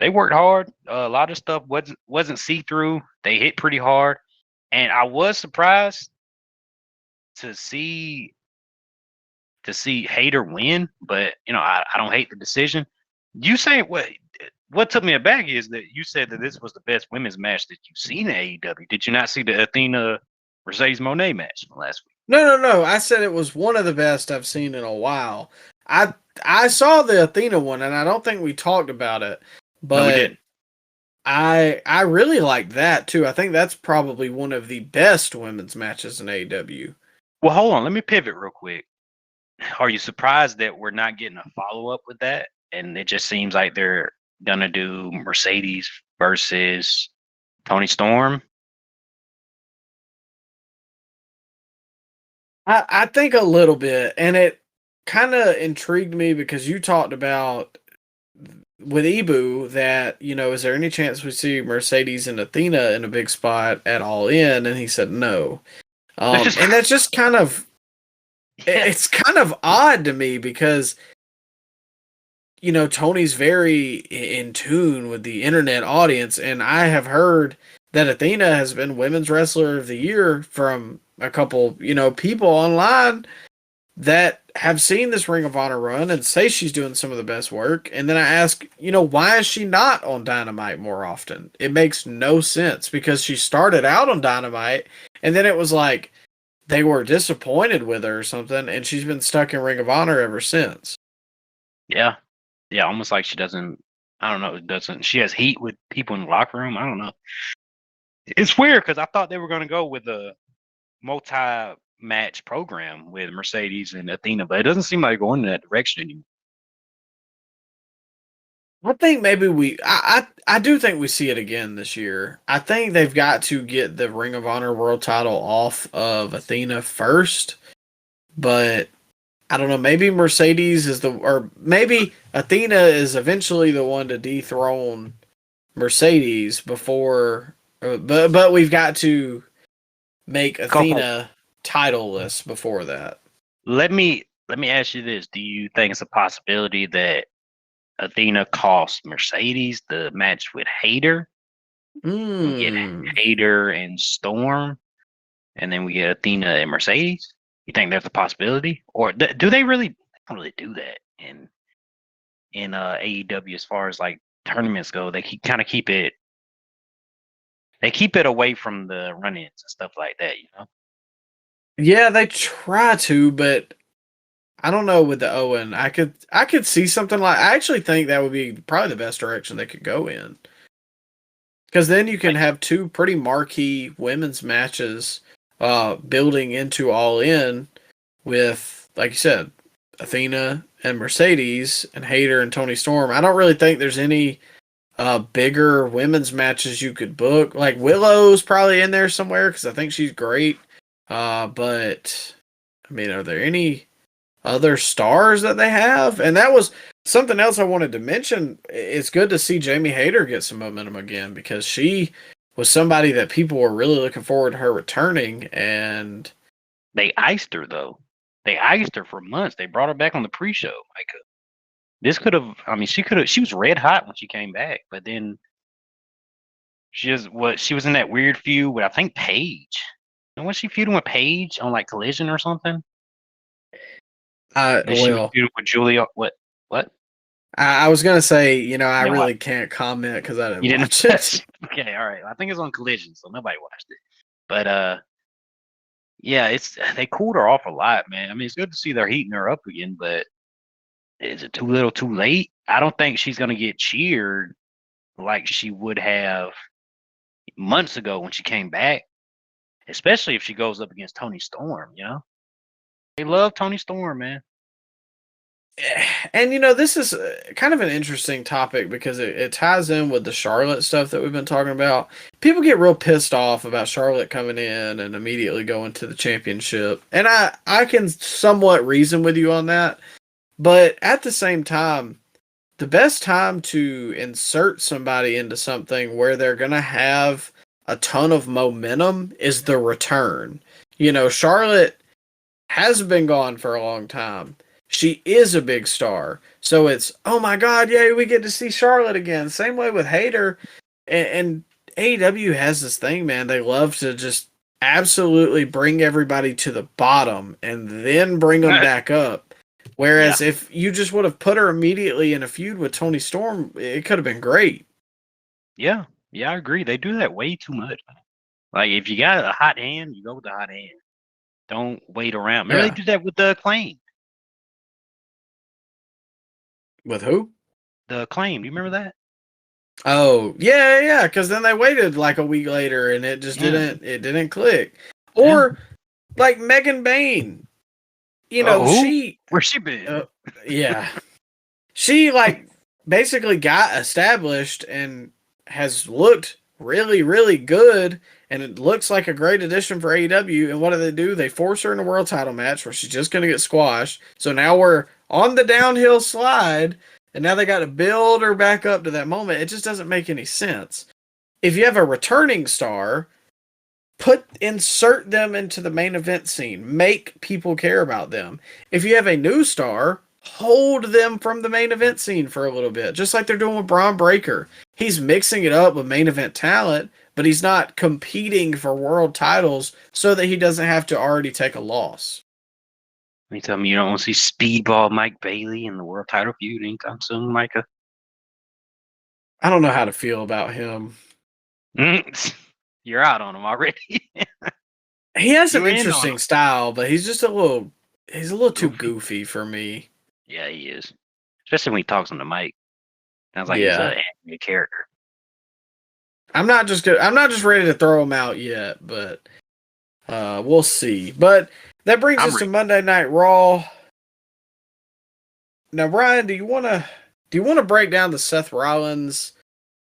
worked hard. A lot of stuff wasn't see-through. They hit pretty hard. And I was surprised to see Hayter win, but I don't hate the decision. You say what took me aback is that you said that this was the best women's match that you've seen in AEW. Did you not see the Athena Mercedes Moné match from last week? No. I said it was one of the best I've seen in a while. I saw the Athena one, and I don't think we talked about it, but No, we didn't. I really like that too. I think that's probably one of the best women's matches in AEW. Well, hold on. Let me pivot real quick. Are you surprised that we're not getting a follow up with that? And it just seems like they're gonna do Mercedes versus Tony Storm. I think a little bit, and it kind of intrigued me because you talked about with Ibu that, is there any chance we see Mercedes and Athena in a big spot at All In? And he said no. And that's just kind of, it's kind of odd to me because, Tony's very in tune with the internet audience, and I have heard that Athena has been Women's Wrestler of the Year from a couple, people online that have seen this Ring of Honor run and say she's doing some of the best work. And then I ask, why is she not on Dynamite more often? It makes no sense because she started out on Dynamite and then it was like they were disappointed with her or something, and she's been stuck in Ring of Honor ever since. Yeah. Yeah, almost like she doesn't, I don't know, she has heat with people in the locker room. I don't know. It's weird because I thought they were going to go with a multi-match program with Mercedes and Athena, but it doesn't seem like they're going in that direction anymore. I think maybe I do think we see it again this year. I think they've got to get the Ring of Honor world title off of Athena first, but I don't know, maybe Mercedes or maybe Athena is eventually the one to dethrone Mercedes before, but we've got to make Athena titleless before that. Let me ask you this. Do you think it's a possibility that Athena cost Mercedes the match with Hayter? We get Hayter and Storm, and then we get Athena and Mercedes? You think there's a possibility? Or do they really don't really do that in AEW as far as like tournaments go? They keep it away from the run-ins and stuff like that, Yeah, they try to, but I don't know with the Owen. I could see something like, I actually think that would be probably the best direction they could go in. Because then you can have two pretty marquee women's matches building into All In with, like you said, Athena and Mercedes and Hayter and Tony Storm. I don't really think there's any bigger women's matches you could book. Like Willow's probably in there somewhere because I think she's great. But I mean, are there any other stars that they have? And that was something else I wanted to mention. It's good to see Jamie Hayter get some momentum again because she was somebody that people were really looking forward to her returning, and they iced her though. They iced her for months. They brought her back on the pre-show. This could have. I mean, she was red hot when she came back, but then she was in that weird feud with I think Paige. And was she feuding with Paige on like Collision or something? She was feuding with Julia. What? I was gonna say, I really can't comment because I didn't watch it. Okay, all right. I think it's on Collision, so nobody watched it. But yeah, they cooled her off a lot, man. I mean, it's good to see they're heating her up again, but is it too little, too late? I don't think she's gonna get cheered like she would have months ago when she came back, especially if she goes up against Tony Storm. They love Tony Storm, man. And this is kind of an interesting topic because it ties in with the Charlotte stuff that we've been talking about. People get real pissed off about Charlotte coming in and immediately going to the championship. And I can somewhat reason with you on that. But at the same time, the best time to insert somebody into something where they're going to have a ton of momentum is the return. Charlotte has been gone for a long time. She is a big star. So it's, oh my God, yay, we get to see Charlotte again. Same way with Hayter. And AEW has this thing, man. They love to just absolutely bring everybody to the bottom and then bring them back up. Whereas if you just would have put her immediately in a feud with Toni Storm, it could have been great. Yeah, I agree. They do that way too much. Like, if you got a hot hand, you go with the hot hand. Don't wait around. Remember they did that with the Acclaim. With who? The Acclaim. Do you remember that? Oh, yeah. Because then they waited like a week later, and it just didn't click. Or like Megan Bain. You know, where's she been? Yeah. She like basically got established and has looked really, really good, and it looks like a great addition for AEW. And what do? They force her in a world title match where she's just going to get squashed. So now we're on the downhill slide, and now they got to build her back up to that moment. It just doesn't make any sense. If you have a returning star, insert them into the main event scene. Make people care about them. If you have a new star, hold them from the main event scene for a little bit, just like they're doing with Braun Breaker. He's mixing it up with main event talent, but he's not competing for world titles so that he doesn't have to already take a loss. You tell me you don't want to see Speedball Mike Bailey in the world title feud anytime soon, Micah? I don't know how to feel about him. You're out on him already. He has an interesting style, but he's just a little too goofy for me. Yeah, he is. Especially when he talks on the mic. Sounds like he's an anime character. I'm not just ready to throw him out yet, but we'll see. But that brings us to Monday Night Raw. Now, Brian, do you want to break down the Seth Rollins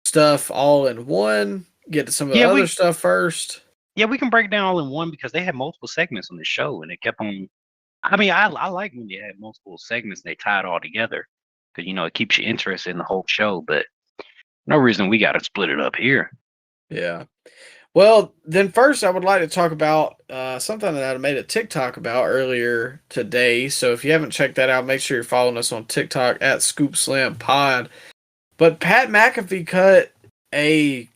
stuff all in one? Get to some of the other stuff first. Yeah, we can break it down all in one because they had multiple segments on the show, and it kept on. I mean, I like when they had multiple segments and they tie it all together because it keeps you interested in the whole show. But no reason we got to split it up here. Yeah. Well, then first I would like to talk about something that I made a TikTok about earlier today. So if you haven't checked that out, make sure you're following us on TikTok at scoopslammedpod. But Pat McAfee cut a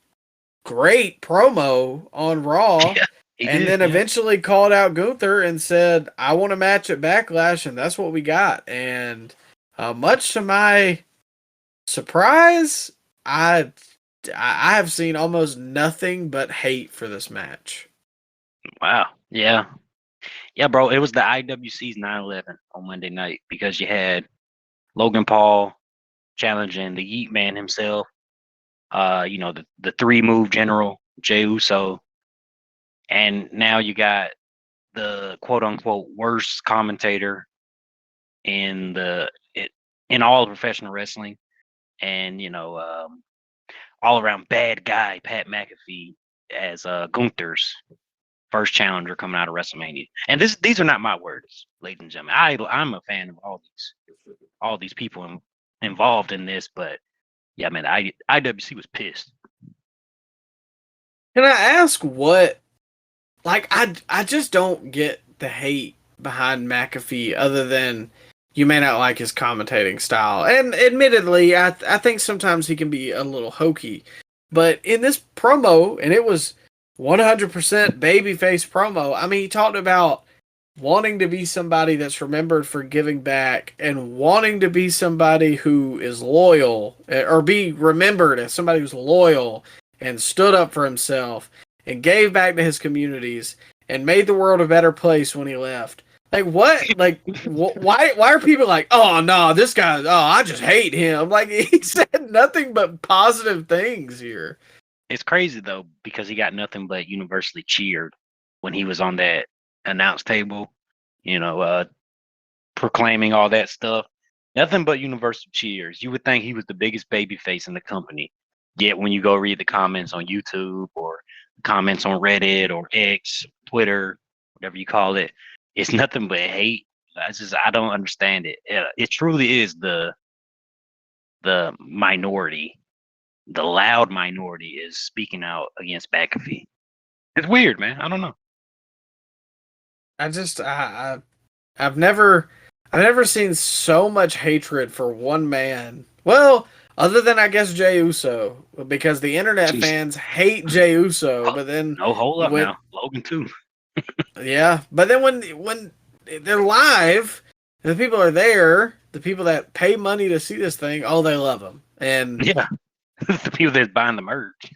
great promo on Raw, then eventually called out Gunther and said, I want a match at Backlash, and that's what we got. And much to my surprise, I have seen almost nothing but hate for this match. Wow. Yeah, bro. It was the IWC's 9/11 on Monday night because you had Logan Paul challenging the Yeet Man himself. The 3-move general, Jey Uso. And now you got the quote unquote worst commentator in all of professional wrestling. And, all around bad guy, Pat McAfee, as Gunther's first challenger coming out of WrestleMania. And these are not my words, ladies and gentlemen. I'm a fan of all these people involved in this, but yeah, man, IWC was pissed. Can I ask what? Like, I just don't get the hate behind McAfee other than you may not like his commentating style. And admittedly, I think sometimes he can be a little hokey. But in this promo, and it was 100% babyface promo, I mean, he talked about wanting to be somebody that's remembered for giving back and wanting to be somebody who is loyal or be remembered as somebody who's loyal and stood up for himself and gave back to his communities and made the world a better place when he left. Like, what? Like, why are people like, oh, no, this guy, I just hate him. Like, he said nothing but positive things here. It's crazy, though, because he got nothing but universally cheered when he was on that announce table, proclaiming all that stuff. Nothing but universal cheers. You would think he was the biggest babyface in the company. Yet when you go read the comments on YouTube or comments on Reddit or X, Twitter, whatever you call it, it's nothing but hate. I don't understand it. It truly is the minority. The loud minority is speaking out against McAfee. It's weird, man. I don't know. I've never seen so much hatred for one man. Well, other than I guess Jey Uso, because the internet fans hate Jey Uso. But then hold up now, Logan too. Yeah, but then when they're live, And the people are there, the people that pay money to see this thing, oh, they love him. And Yeah, the people that's buying the merch.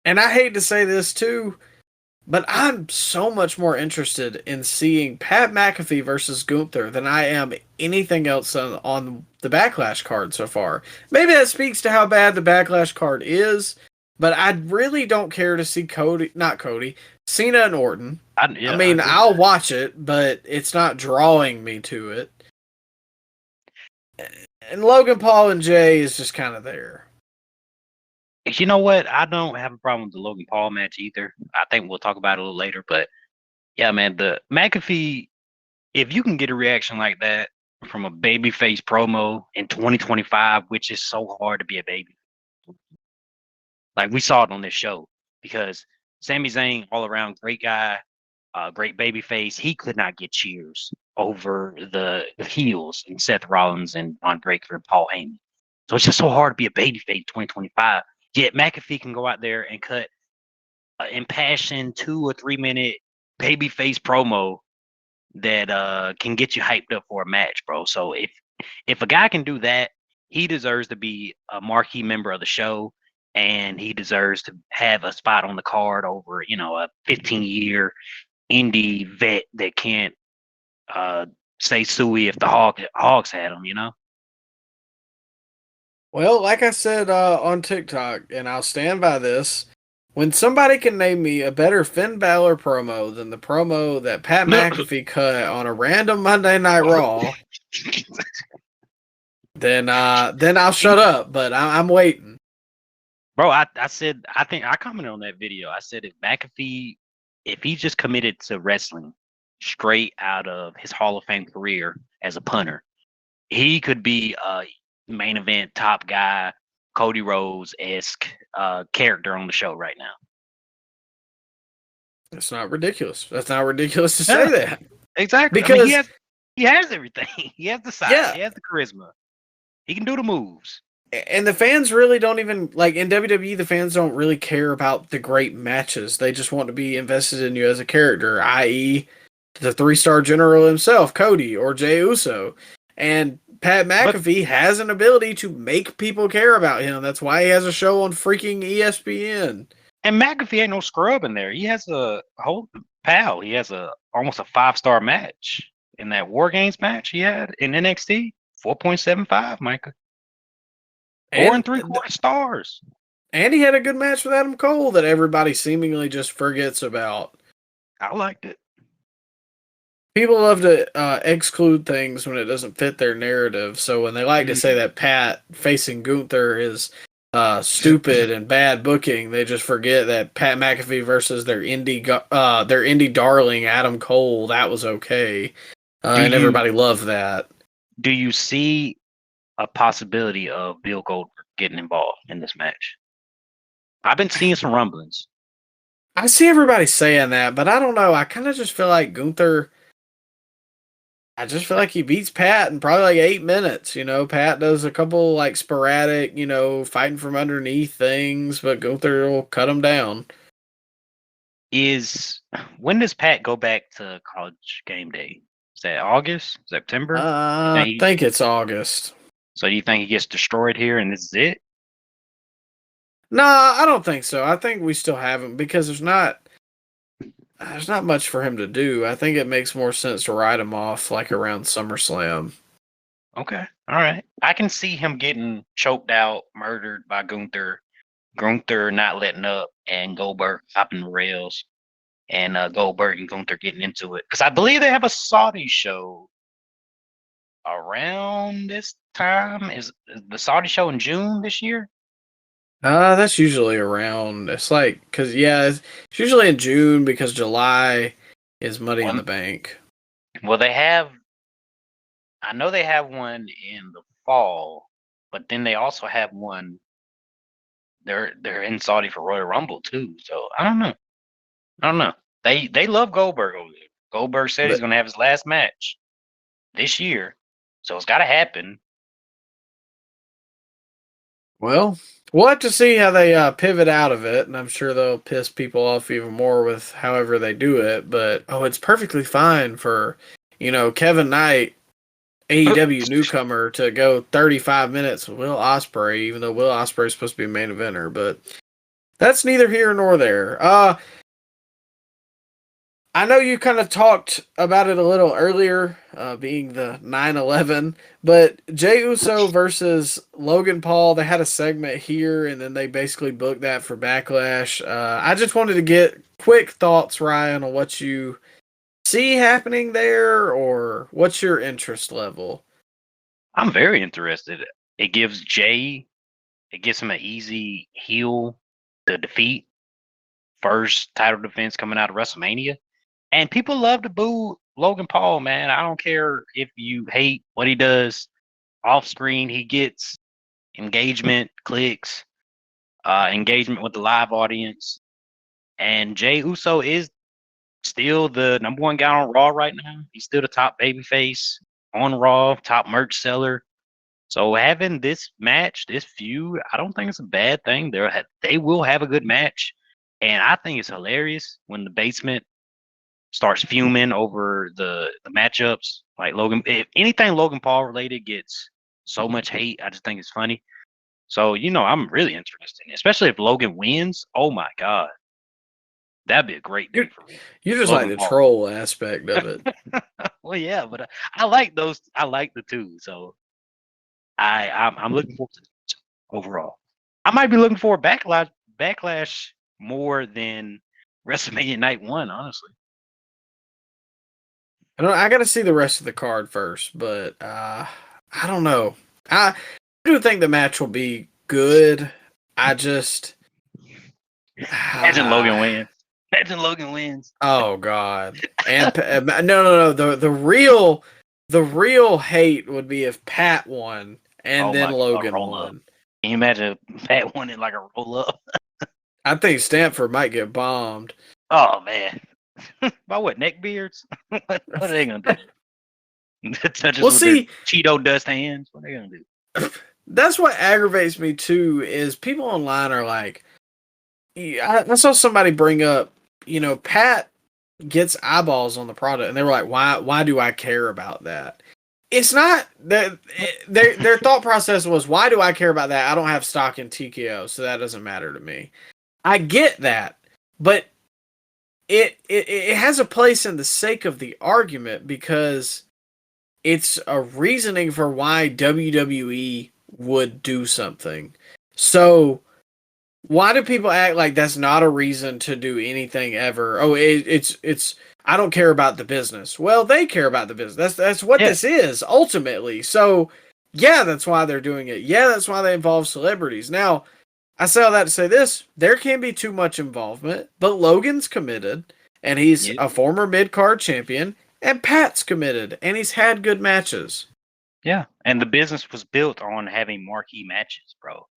and I hate to say this too, but I'm so much more interested in seeing Pat McAfee versus Gunther than I am anything else on the Backlash card so far. Maybe that speaks to how bad the Backlash card is, but I really don't care to see Cena and Orton. I mean, I'll watch it, but it's not drawing me to it. And Logan Paul and Jay is just kind of there. You know what? I don't have a problem with the Logan Paul match either. I think we'll talk about it a little later. But yeah, man, the McAfee, if you can get a reaction like that from a babyface promo in 2025, which is so hard to be a baby. Like we saw it on this show because Sami Zayn, all around great guy, great babyface. He could not get cheers over the heels and Seth Rollins and Andre and Paul Heyman. So it's just so hard to be a babyface 2025. Yet McAfee can go out there and cut an impassioned 2 or 3 minute babyface promo that can get you hyped up for a match, bro. So if a guy can do that, he deserves to be a marquee member of the show, and he deserves to have a spot on the card over, a 15-year indie vet that can't say suey if the Hogs had him, Well, like I said on TikTok, and I'll stand by this, when somebody can name me a better Finn Balor promo than the promo that Pat McAfee cut on a random Monday Night Raw, then I'll shut up. But I'm waiting, bro. I think I commented on that video. I said if he just committed to wrestling straight out of his Hall of Fame career as a punter, he could be a main event top guy, Cody Rhodes-esque character on the show right now. That's not ridiculous. That's not ridiculous to say that. Exactly. Because he has everything. He has the size. Yeah. He has the charisma. He can do the moves. And the fans really don't even, like in WWE, the fans don't really care about the great matches. They just want to be invested in you as a character, i.e. the 3-star general himself, Cody, or Jey Uso. And Pat McAfee has an ability to make people care about him. That's why he has a show on freaking ESPN. And McAfee ain't no scrub in there. He has a whole pal. He has almost a 5-star match in that War Games match he had in NXT. 4.75, Micah. 4 3/4 stars. And he had a good match with Adam Cole that everybody seemingly just forgets about. I liked it. People love to exclude things when it doesn't fit their narrative. So when they like to say that Pat facing Gunther is stupid and bad booking, they just forget that Pat McAfee versus their indie darling Adam Cole, that was okay, and everybody loved that. Do you see a possibility of Bill Goldberg getting involved in this match? I've been seeing some rumblings. I see everybody saying that, but I don't know. I kind of just feel like Gunther. I just feel like he beats Pat in probably like 8 minutes. Pat does a couple like sporadic, fighting from underneath things, but Gunther will cut him down. When does Pat go back to College Game Day? Is that August? September? I think it's August. So do you think he gets destroyed here and this is it? No, I don't think so. I think we still have him because there's not much for him to do. I think it makes more sense to write him off like around SummerSlam. Okay. All right. I can see him getting choked out, murdered by Gunther not letting up, and Goldberg hopping the rails, and Goldberg and Gunther getting into it. Because I believe they have a Saudi show around this time. Is the Saudi show in June this year? That's usually around. It's like, because, it's usually in June because July is Money in the Bank. Well, I know they have one in the fall, but then they also have one. They're in Saudi for Royal Rumble too. So I don't know. They love Goldberg over there. Goldberg said he's going to have his last match this year, so it's got to happen. Well, we'll have to see how they pivot out of it, and I'm sure they'll piss people off even more with however they do it. But it's perfectly fine for Kevin Knight AEW newcomer to go 35 minutes with Will Ospreay, even though Will Ospreay is supposed to be a main eventer, but that's neither here nor there. I know you kind of talked about it a little earlier, being the 9/11, but Jey Uso versus Logan Paul, they had a segment here, and then they basically booked that for Backlash. I just wanted to get quick thoughts, Ryan, on what you see happening there, or what's your interest level? I'm very interested. It gives him an easy heel to defeat. First title defense coming out of WrestleMania. And people love to boo Logan Paul, man. I don't care if you hate what he does off screen. He gets engagement, clicks, engagement with the live audience. And Jey Uso is still the number one guy on Raw right now. He's still the top babyface on Raw, top merch seller. So having this match, this feud, I don't think it's a bad thing. They will have a good match. And I think it's hilarious when the basement starts fuming over the matchups. Like if anything Logan Paul related gets so much hate, I just think it's funny. So, I'm really interested in it, especially if Logan wins. Oh my God. That'd be a great day for me. You just Logan like the Paul. troll aspect of it. Well, yeah, but I like those. I like the two. So I'm looking forward to it overall. I might be looking for a backlash more than WrestleMania Night 1, honestly. I got to see the rest of the card first, but I don't know. I do think the match will be good. I just Imagine Logan wins. Imagine Logan wins. Oh God! And no. The real hate would be if Pat won and then Logan won. Can you imagine Pat won it like a roll up? I think Stanford might get bombed. Oh man. By what, neckbeards? What are they gonna do? Touches with their Cheeto dust hands. What are they gonna do? That's what aggravates me too. Is people online are like, I saw somebody bring up, Pat gets eyeballs on the product, and they were like, why do I care about that? It's not that their thought process was, why do I care about that? I don't have stock in TKO, so that doesn't matter to me. I get that, but it has a place in the sake of the argument because it's a reasoning for why WWE would do something. So why do people act like that's not a reason to do anything ever? Oh, it's I don't care about the business. Well, they care about the business. That's what this is ultimately. So yeah, that's why they're doing it. Yeah, that's why they involve celebrities. Now, I say all that to say this: there can be too much involvement, but Logan's committed, and he's a former mid-card champion, and Pat's committed, and he's had good matches. Yeah, and the business was built on having marquee matches, bro.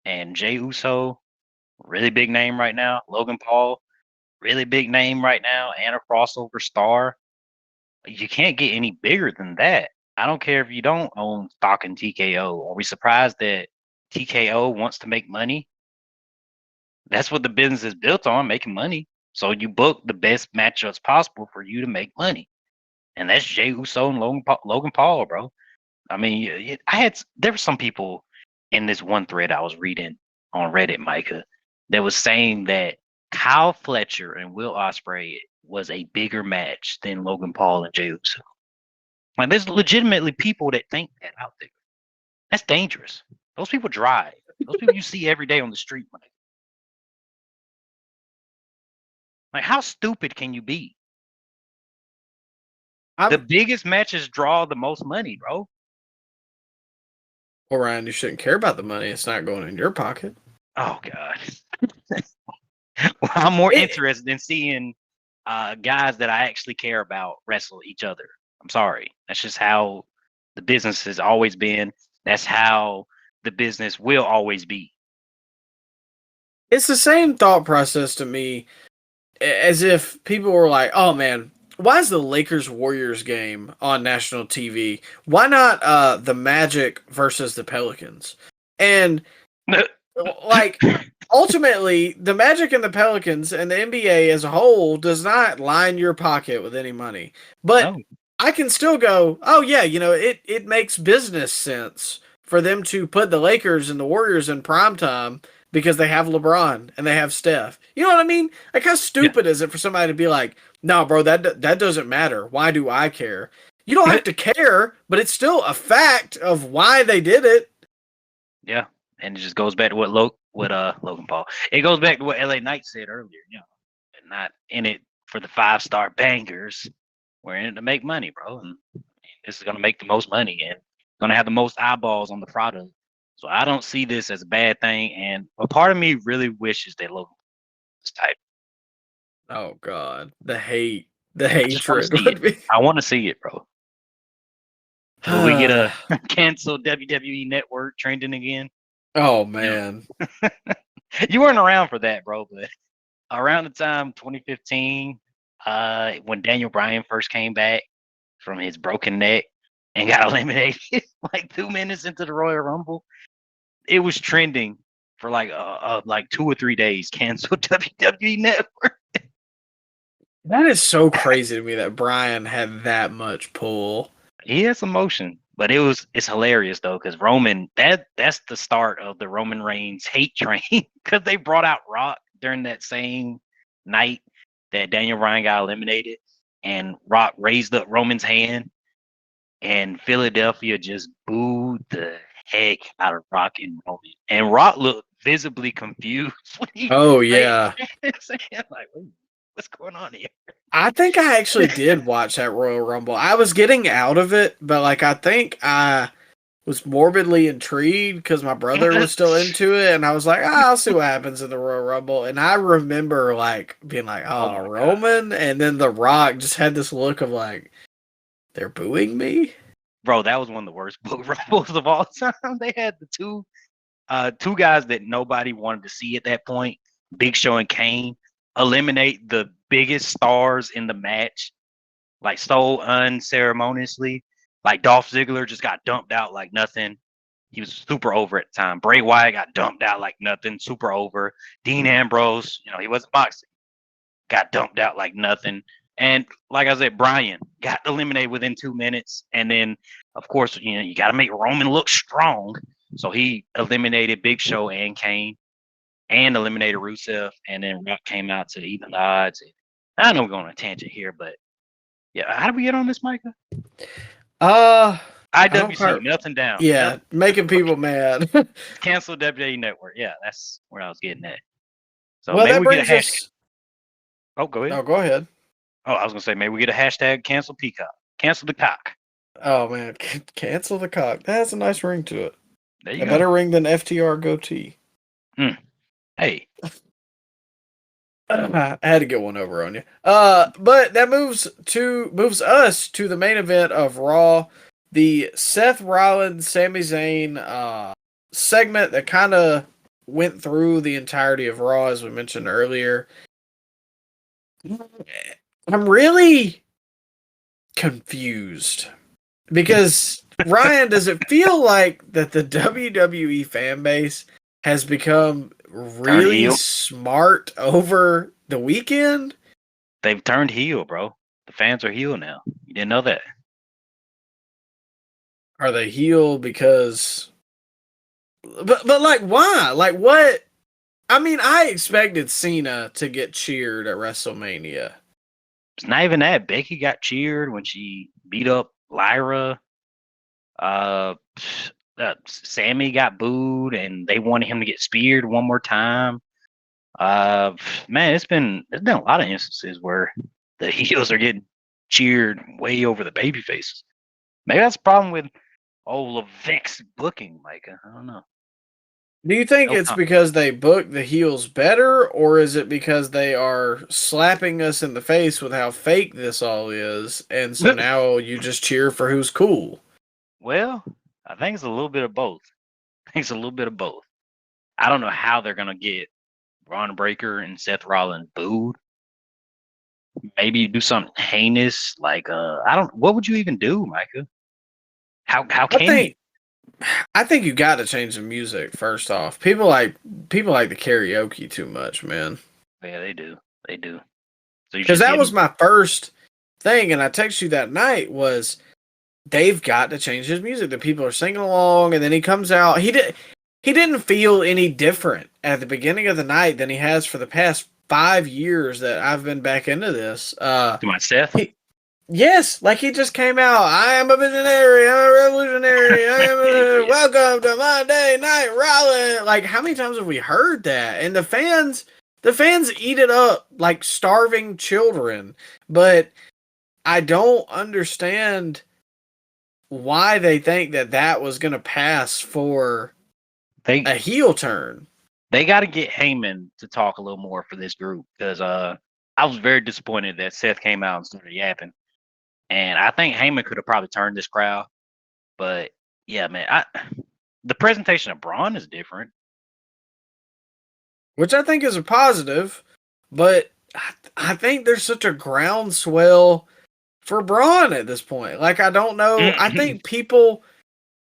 And Jey Uso, really big name right now. Logan Paul, really big name right now, and a crossover star. You can't get any bigger than that. I don't care if you don't own stock in TKO. Are we surprised that TKO wants to make money? That's what the business is built on, making money. So you book the best matchups possible for you to make money. And that's Jey Uso and Logan Paul, bro. I mean, there were some people in this one thread I was reading on Reddit, Micah, that was saying that Kyle Fletcher and Will Ospreay was a bigger match than Logan Paul and Jey Uso. Like, there's legitimately people that think that out there. That's dangerous. Those people drive. Those people you see every day on the street, Mike. Like, how stupid can you be? The biggest matches draw the most money, bro. Well, Ryan, you shouldn't care about the money. It's not going in your pocket. Oh, God. Well, I'm more interested in seeing guys that I actually care about wrestle each other. I'm sorry. That's just how the business has always been. That's how the business will always be. It's the same thought process to me as if people were like, oh, man, why is the Lakers-Warriors game on national TV? Why not the Magic versus the Pelicans? And, like, ultimately, the Magic and the Pelicans and the NBA as a whole does not line your pocket with any money. But I can still go, oh yeah, it makes business sense for them to put the Lakers and the Warriors in primetime because they have LeBron and they have Steph. You know what I mean? Like, how stupid is it for somebody to be like, no, bro, that doesn't matter. Why do I care? You don't have to care, but it's still a fact of why they did it. Yeah, and it just goes back to what Logan Paul. It goes back to what LA Knight said earlier. Not in it for the 5-star bangers. We're in it to make money, bro. And this is gonna make the most money and gonna have the most eyeballs on the product. So I don't see this as a bad thing. And a part of me really wishes that Logan was type. Oh God, the hate, the I just wanna hatred see would it. be. I want to see it, bro. Will we get a canceled WWE network trending again? Oh man. You weren't around for that, bro, but around the time 2015, when Daniel Bryan first came back from his broken neck and got eliminated like 2 minutes into the Royal Rumble, it was trending for like 2 or 3 days. Canceled WWE network. That is so crazy to me that Bryan had that much pull. He has emotion, but it's hilarious though because Roman that's the start of the Roman Reigns hate train because they brought out Rock during that same night that Daniel Bryan got eliminated, and Rock raised up Roman's hand, and Philadelphia just booed the heck out of Rock and Roman, and Rock looked visibly confused when he Oh yeah. like, what's going on here? I think I actually did watch that Royal Rumble. I was getting out of it, but like I think I was morbidly intrigued because my brother was still into it, and I was like, I'll see what happens in the Royal Rumble. And I remember like being like, oh, Roman, and then The Rock just had this look of like, they're booing me. Bro, that was one of the worst book rumbles of all time. They had the two guys that nobody wanted to see at that point, Big Show and Kane, eliminate the biggest stars in the match, like so unceremoniously. Like Dolph Ziggler just got dumped out like nothing. He was super over at the time. Bray Wyatt got dumped out like nothing, super over. Dean Ambrose, he wasn't boxing, got dumped out like nothing. And like I said, Bryan got eliminated within 2 minutes. And then, of course, you got to make Roman look strong. So he eliminated Big Show and Kane and eliminated Rusev. And then Rock came out to even the odds. I know we're going on a tangent here, but yeah, how did we get on this, Micah? IWC, nothing down. Yeah, nothing. Making people mad. Cancel WWE Network. Yeah, that's where I was getting at. So well, maybe that we get a brings hashtag. us. Oh, go ahead. Oh, go ahead. Oh, I was gonna say maybe we get a hashtag cancel Peacock. Cancel the cock. Oh man, cancel the cock. That has a nice ring to it. There you A go. better ring than FTR goatee. Hey. I had to get one over on you. But that moves us to the main event of Raw, the Seth Rollins, Sami Zayn segment that kind of went through the entirety of Raw, as we mentioned earlier. I'm really confused because Ryan, does it feel like that the WWE fan base has become really smart over the weekend? They've turned heel, bro. The fans are heel now. You didn't know that? Are they heel because? But like, why? Like, what? I mean, I expected Cena to get cheered at WrestleMania. It's not even that. Becky got cheered when she beat up Lyra. Sammy got booed, and they wanted him to get speared one more time. Man, there's been a lot of instances where the heels are getting cheered way over the baby faces. Maybe that's the problem with Levesque's booking, Micah. I don't know. Do you think it's because they book the heels better, or is it because they are slapping us in the face with how fake this all is, and so now you just cheer for who's cool? Well, I think it's a little bit of both. I don't know how they're gonna get Braun Breaker and Seth Rollins booed. Maybe you do something heinous, like what would you even do, Micah? How can you? I think you got to change the music first off. People like the karaoke too much, man. Yeah, they do. So because that was my first thing, and I texted you that night, was they've got to change his music. The people are singing along, and then he comes out. He didn't feel any different at the beginning of the night than he has for the past 5 years that I've been back into this. To my Seth? Yes, like he just came out. I am a visionary. I'm a revolutionary. Welcome to Monday Night Rollins. Like, how many times have we heard that? And the fans eat it up like starving children. But I don't understand why they think that was going to pass for a heel turn. They got to get Heyman to talk a little more for this group, because I was very disappointed that Seth came out and started yapping. And I think Heyman could have probably turned this crowd. But yeah, man, the presentation of Braun is different. Which I think is a positive, but I think there's such a groundswell for Braun at this point. Like, I don't know. I think people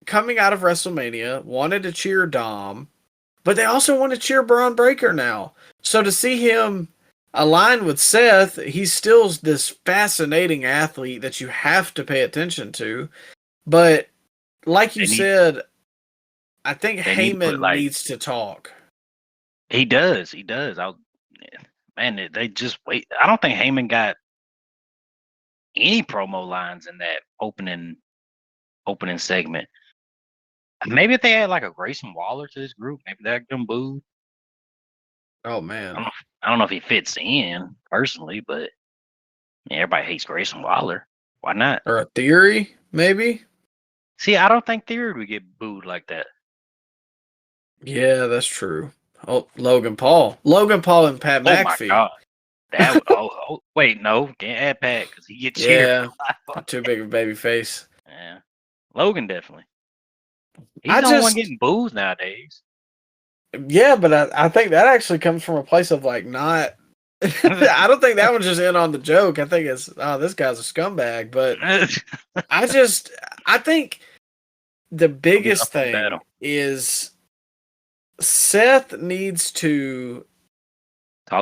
coming out of WrestleMania wanted to cheer Dom, but they also want to cheer Braun Breaker now. So to see him aligned with Seth, he's still this fascinating athlete that you have to pay attention to. But like you said, I think Heyman needs to talk. He does. They just wait. I don't think Heyman got any promo lines in that opening segment. Maybe if they had like a Grayson Waller to this group, maybe they'd get them booed. Oh man, I don't know if he fits in personally, but everybody hates Grayson Waller. Why not? Or a Theory, maybe. See, I don't think Theory would get booed like that. Yeah, that's true. Oh, Logan Paul and Pat McAfee. My God. Wait, no, can't add Pat because he gets cheered. Yeah, too big of a baby face. Yeah, Logan definitely. He's the only one getting booed nowadays. Yeah, but I think that actually comes from a place of like not. I don't think that one's just in on the joke. I think it's this guy's a scumbag. But I think the biggest thing is Seth needs to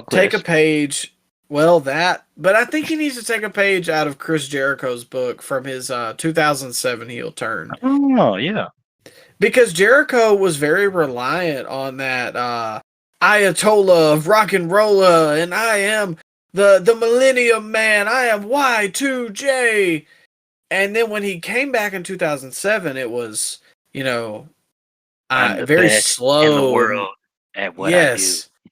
take a page. Well, but I think he needs to take a page out of Chris Jericho's book from his 2007 heel turn. Oh, yeah. Because Jericho was very reliant on that Ayatollah of rock and roller, and I am the Millennium Man. I am Y2J. And then when he came back in 2007, it was, very slow in the world at what I do.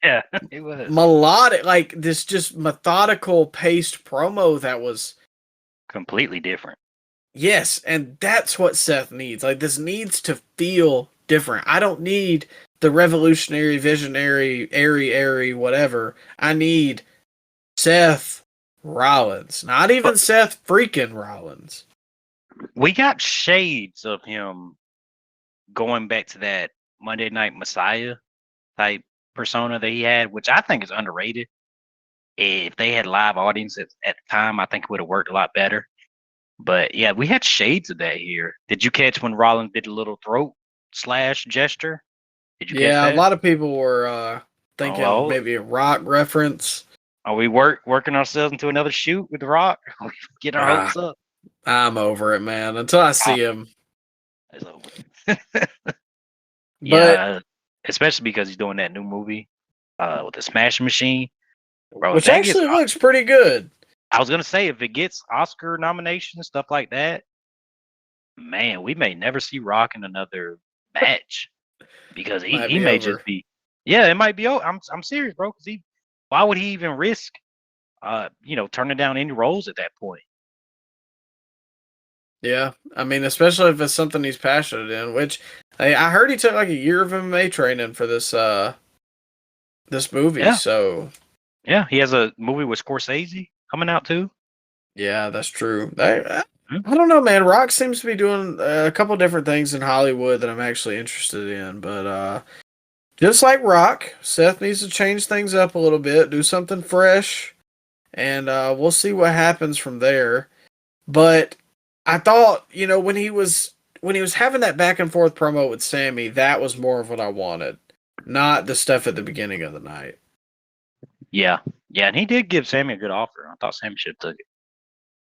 Yeah, it was melodic, like this just methodical paced promo that was completely different. Yes, and that's what Seth needs. Like, this needs to feel different. I don't need the revolutionary, visionary, airy, whatever. I need Seth Rollins. Not even Seth freaking Rollins. We got shades of him going back to that Monday Night Messiah type persona that he had, which I think is underrated. If they had live audience at the time, I think it would have worked a lot better. But yeah, we had shades of that here. Did you catch when Rollins did a little throat slash gesture? Did you catch that? A lot of people were thinking maybe a Rock reference. Are we working ourselves into another shoot with the Rock? Get our hopes up. I'm over it, man. Until I see him. It's over. Yeah, especially because he's doing that new movie with the Smash Machine. Bro, which actually looks pretty good. I was going to say, if it gets Oscar nominations, stuff like that, man, we may never see Rock in another match because he may just be. Yeah, it might be. I'm serious, bro. Because why would he even risk, turning down any roles at that point? Yeah, I mean, especially if it's something he's passionate in. Which I heard he took like a year of MMA training for this movie. Yeah. So yeah, he has a movie with Scorsese coming out too. Yeah, that's true. I don't know, man. Rock seems to be doing a couple different things in Hollywood that I'm actually interested in. But just like Rock, Seth needs to change things up a little bit, do something fresh, and we'll see what happens from there. But I thought, when he was having that back and forth promo with Sammy, that was more of what I wanted, not the stuff at the beginning of the night. Yeah, and he did give Sammy a good offer. I thought Sammy should have took it.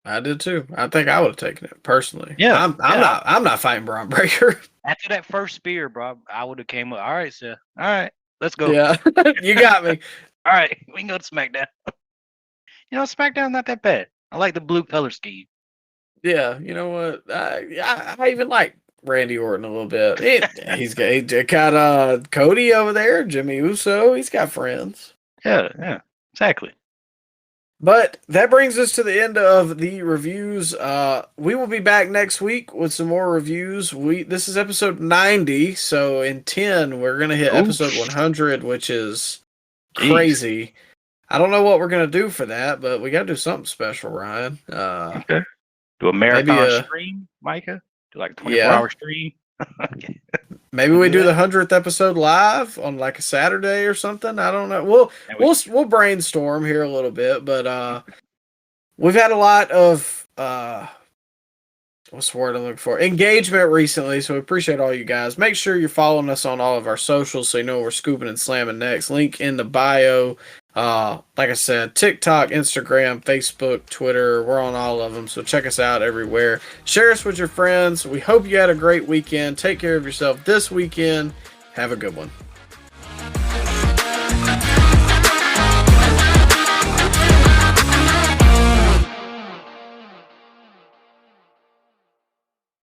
I did too. I think I would have taken it personally. Yeah, I'm not fighting Braun Breaker. After that first spear, bro, I would have came up. All right, Seth. All right, let's go. Yeah, you got me. All right, we can go to SmackDown. SmackDown's not that bad. I like the blue color scheme. Yeah, you know what? I even like Randy Orton a little bit. He got Cody over there, Jimmy Uso. He's got friends. Yeah, exactly. But that brings us to the end of the reviews. We will be back next week with some more reviews. This is episode 90, so in 10 we're gonna hit episode 100, which is crazy. I don't know what we're gonna do for that, but we gotta do something special, Ryan. Okay. Do a marathon stream, Micah? Do like a 24-hour stream? Okay. Maybe we do the 100th episode live on like a Saturday or something. I don't know. We'll brainstorm here a little bit, but we've had a lot of what's the word I'm looking for? Engagement recently, so we appreciate all you guys. Make sure you're following us on all of our socials so you know we're scooping and slamming next. Link in the bio. Like I said, TikTok, Instagram, Facebook, Twitter, we're on all of them, so check us out everywhere. Share us with your friends. We hope you had a great weekend. Take care of yourself this weekend. Have a good one.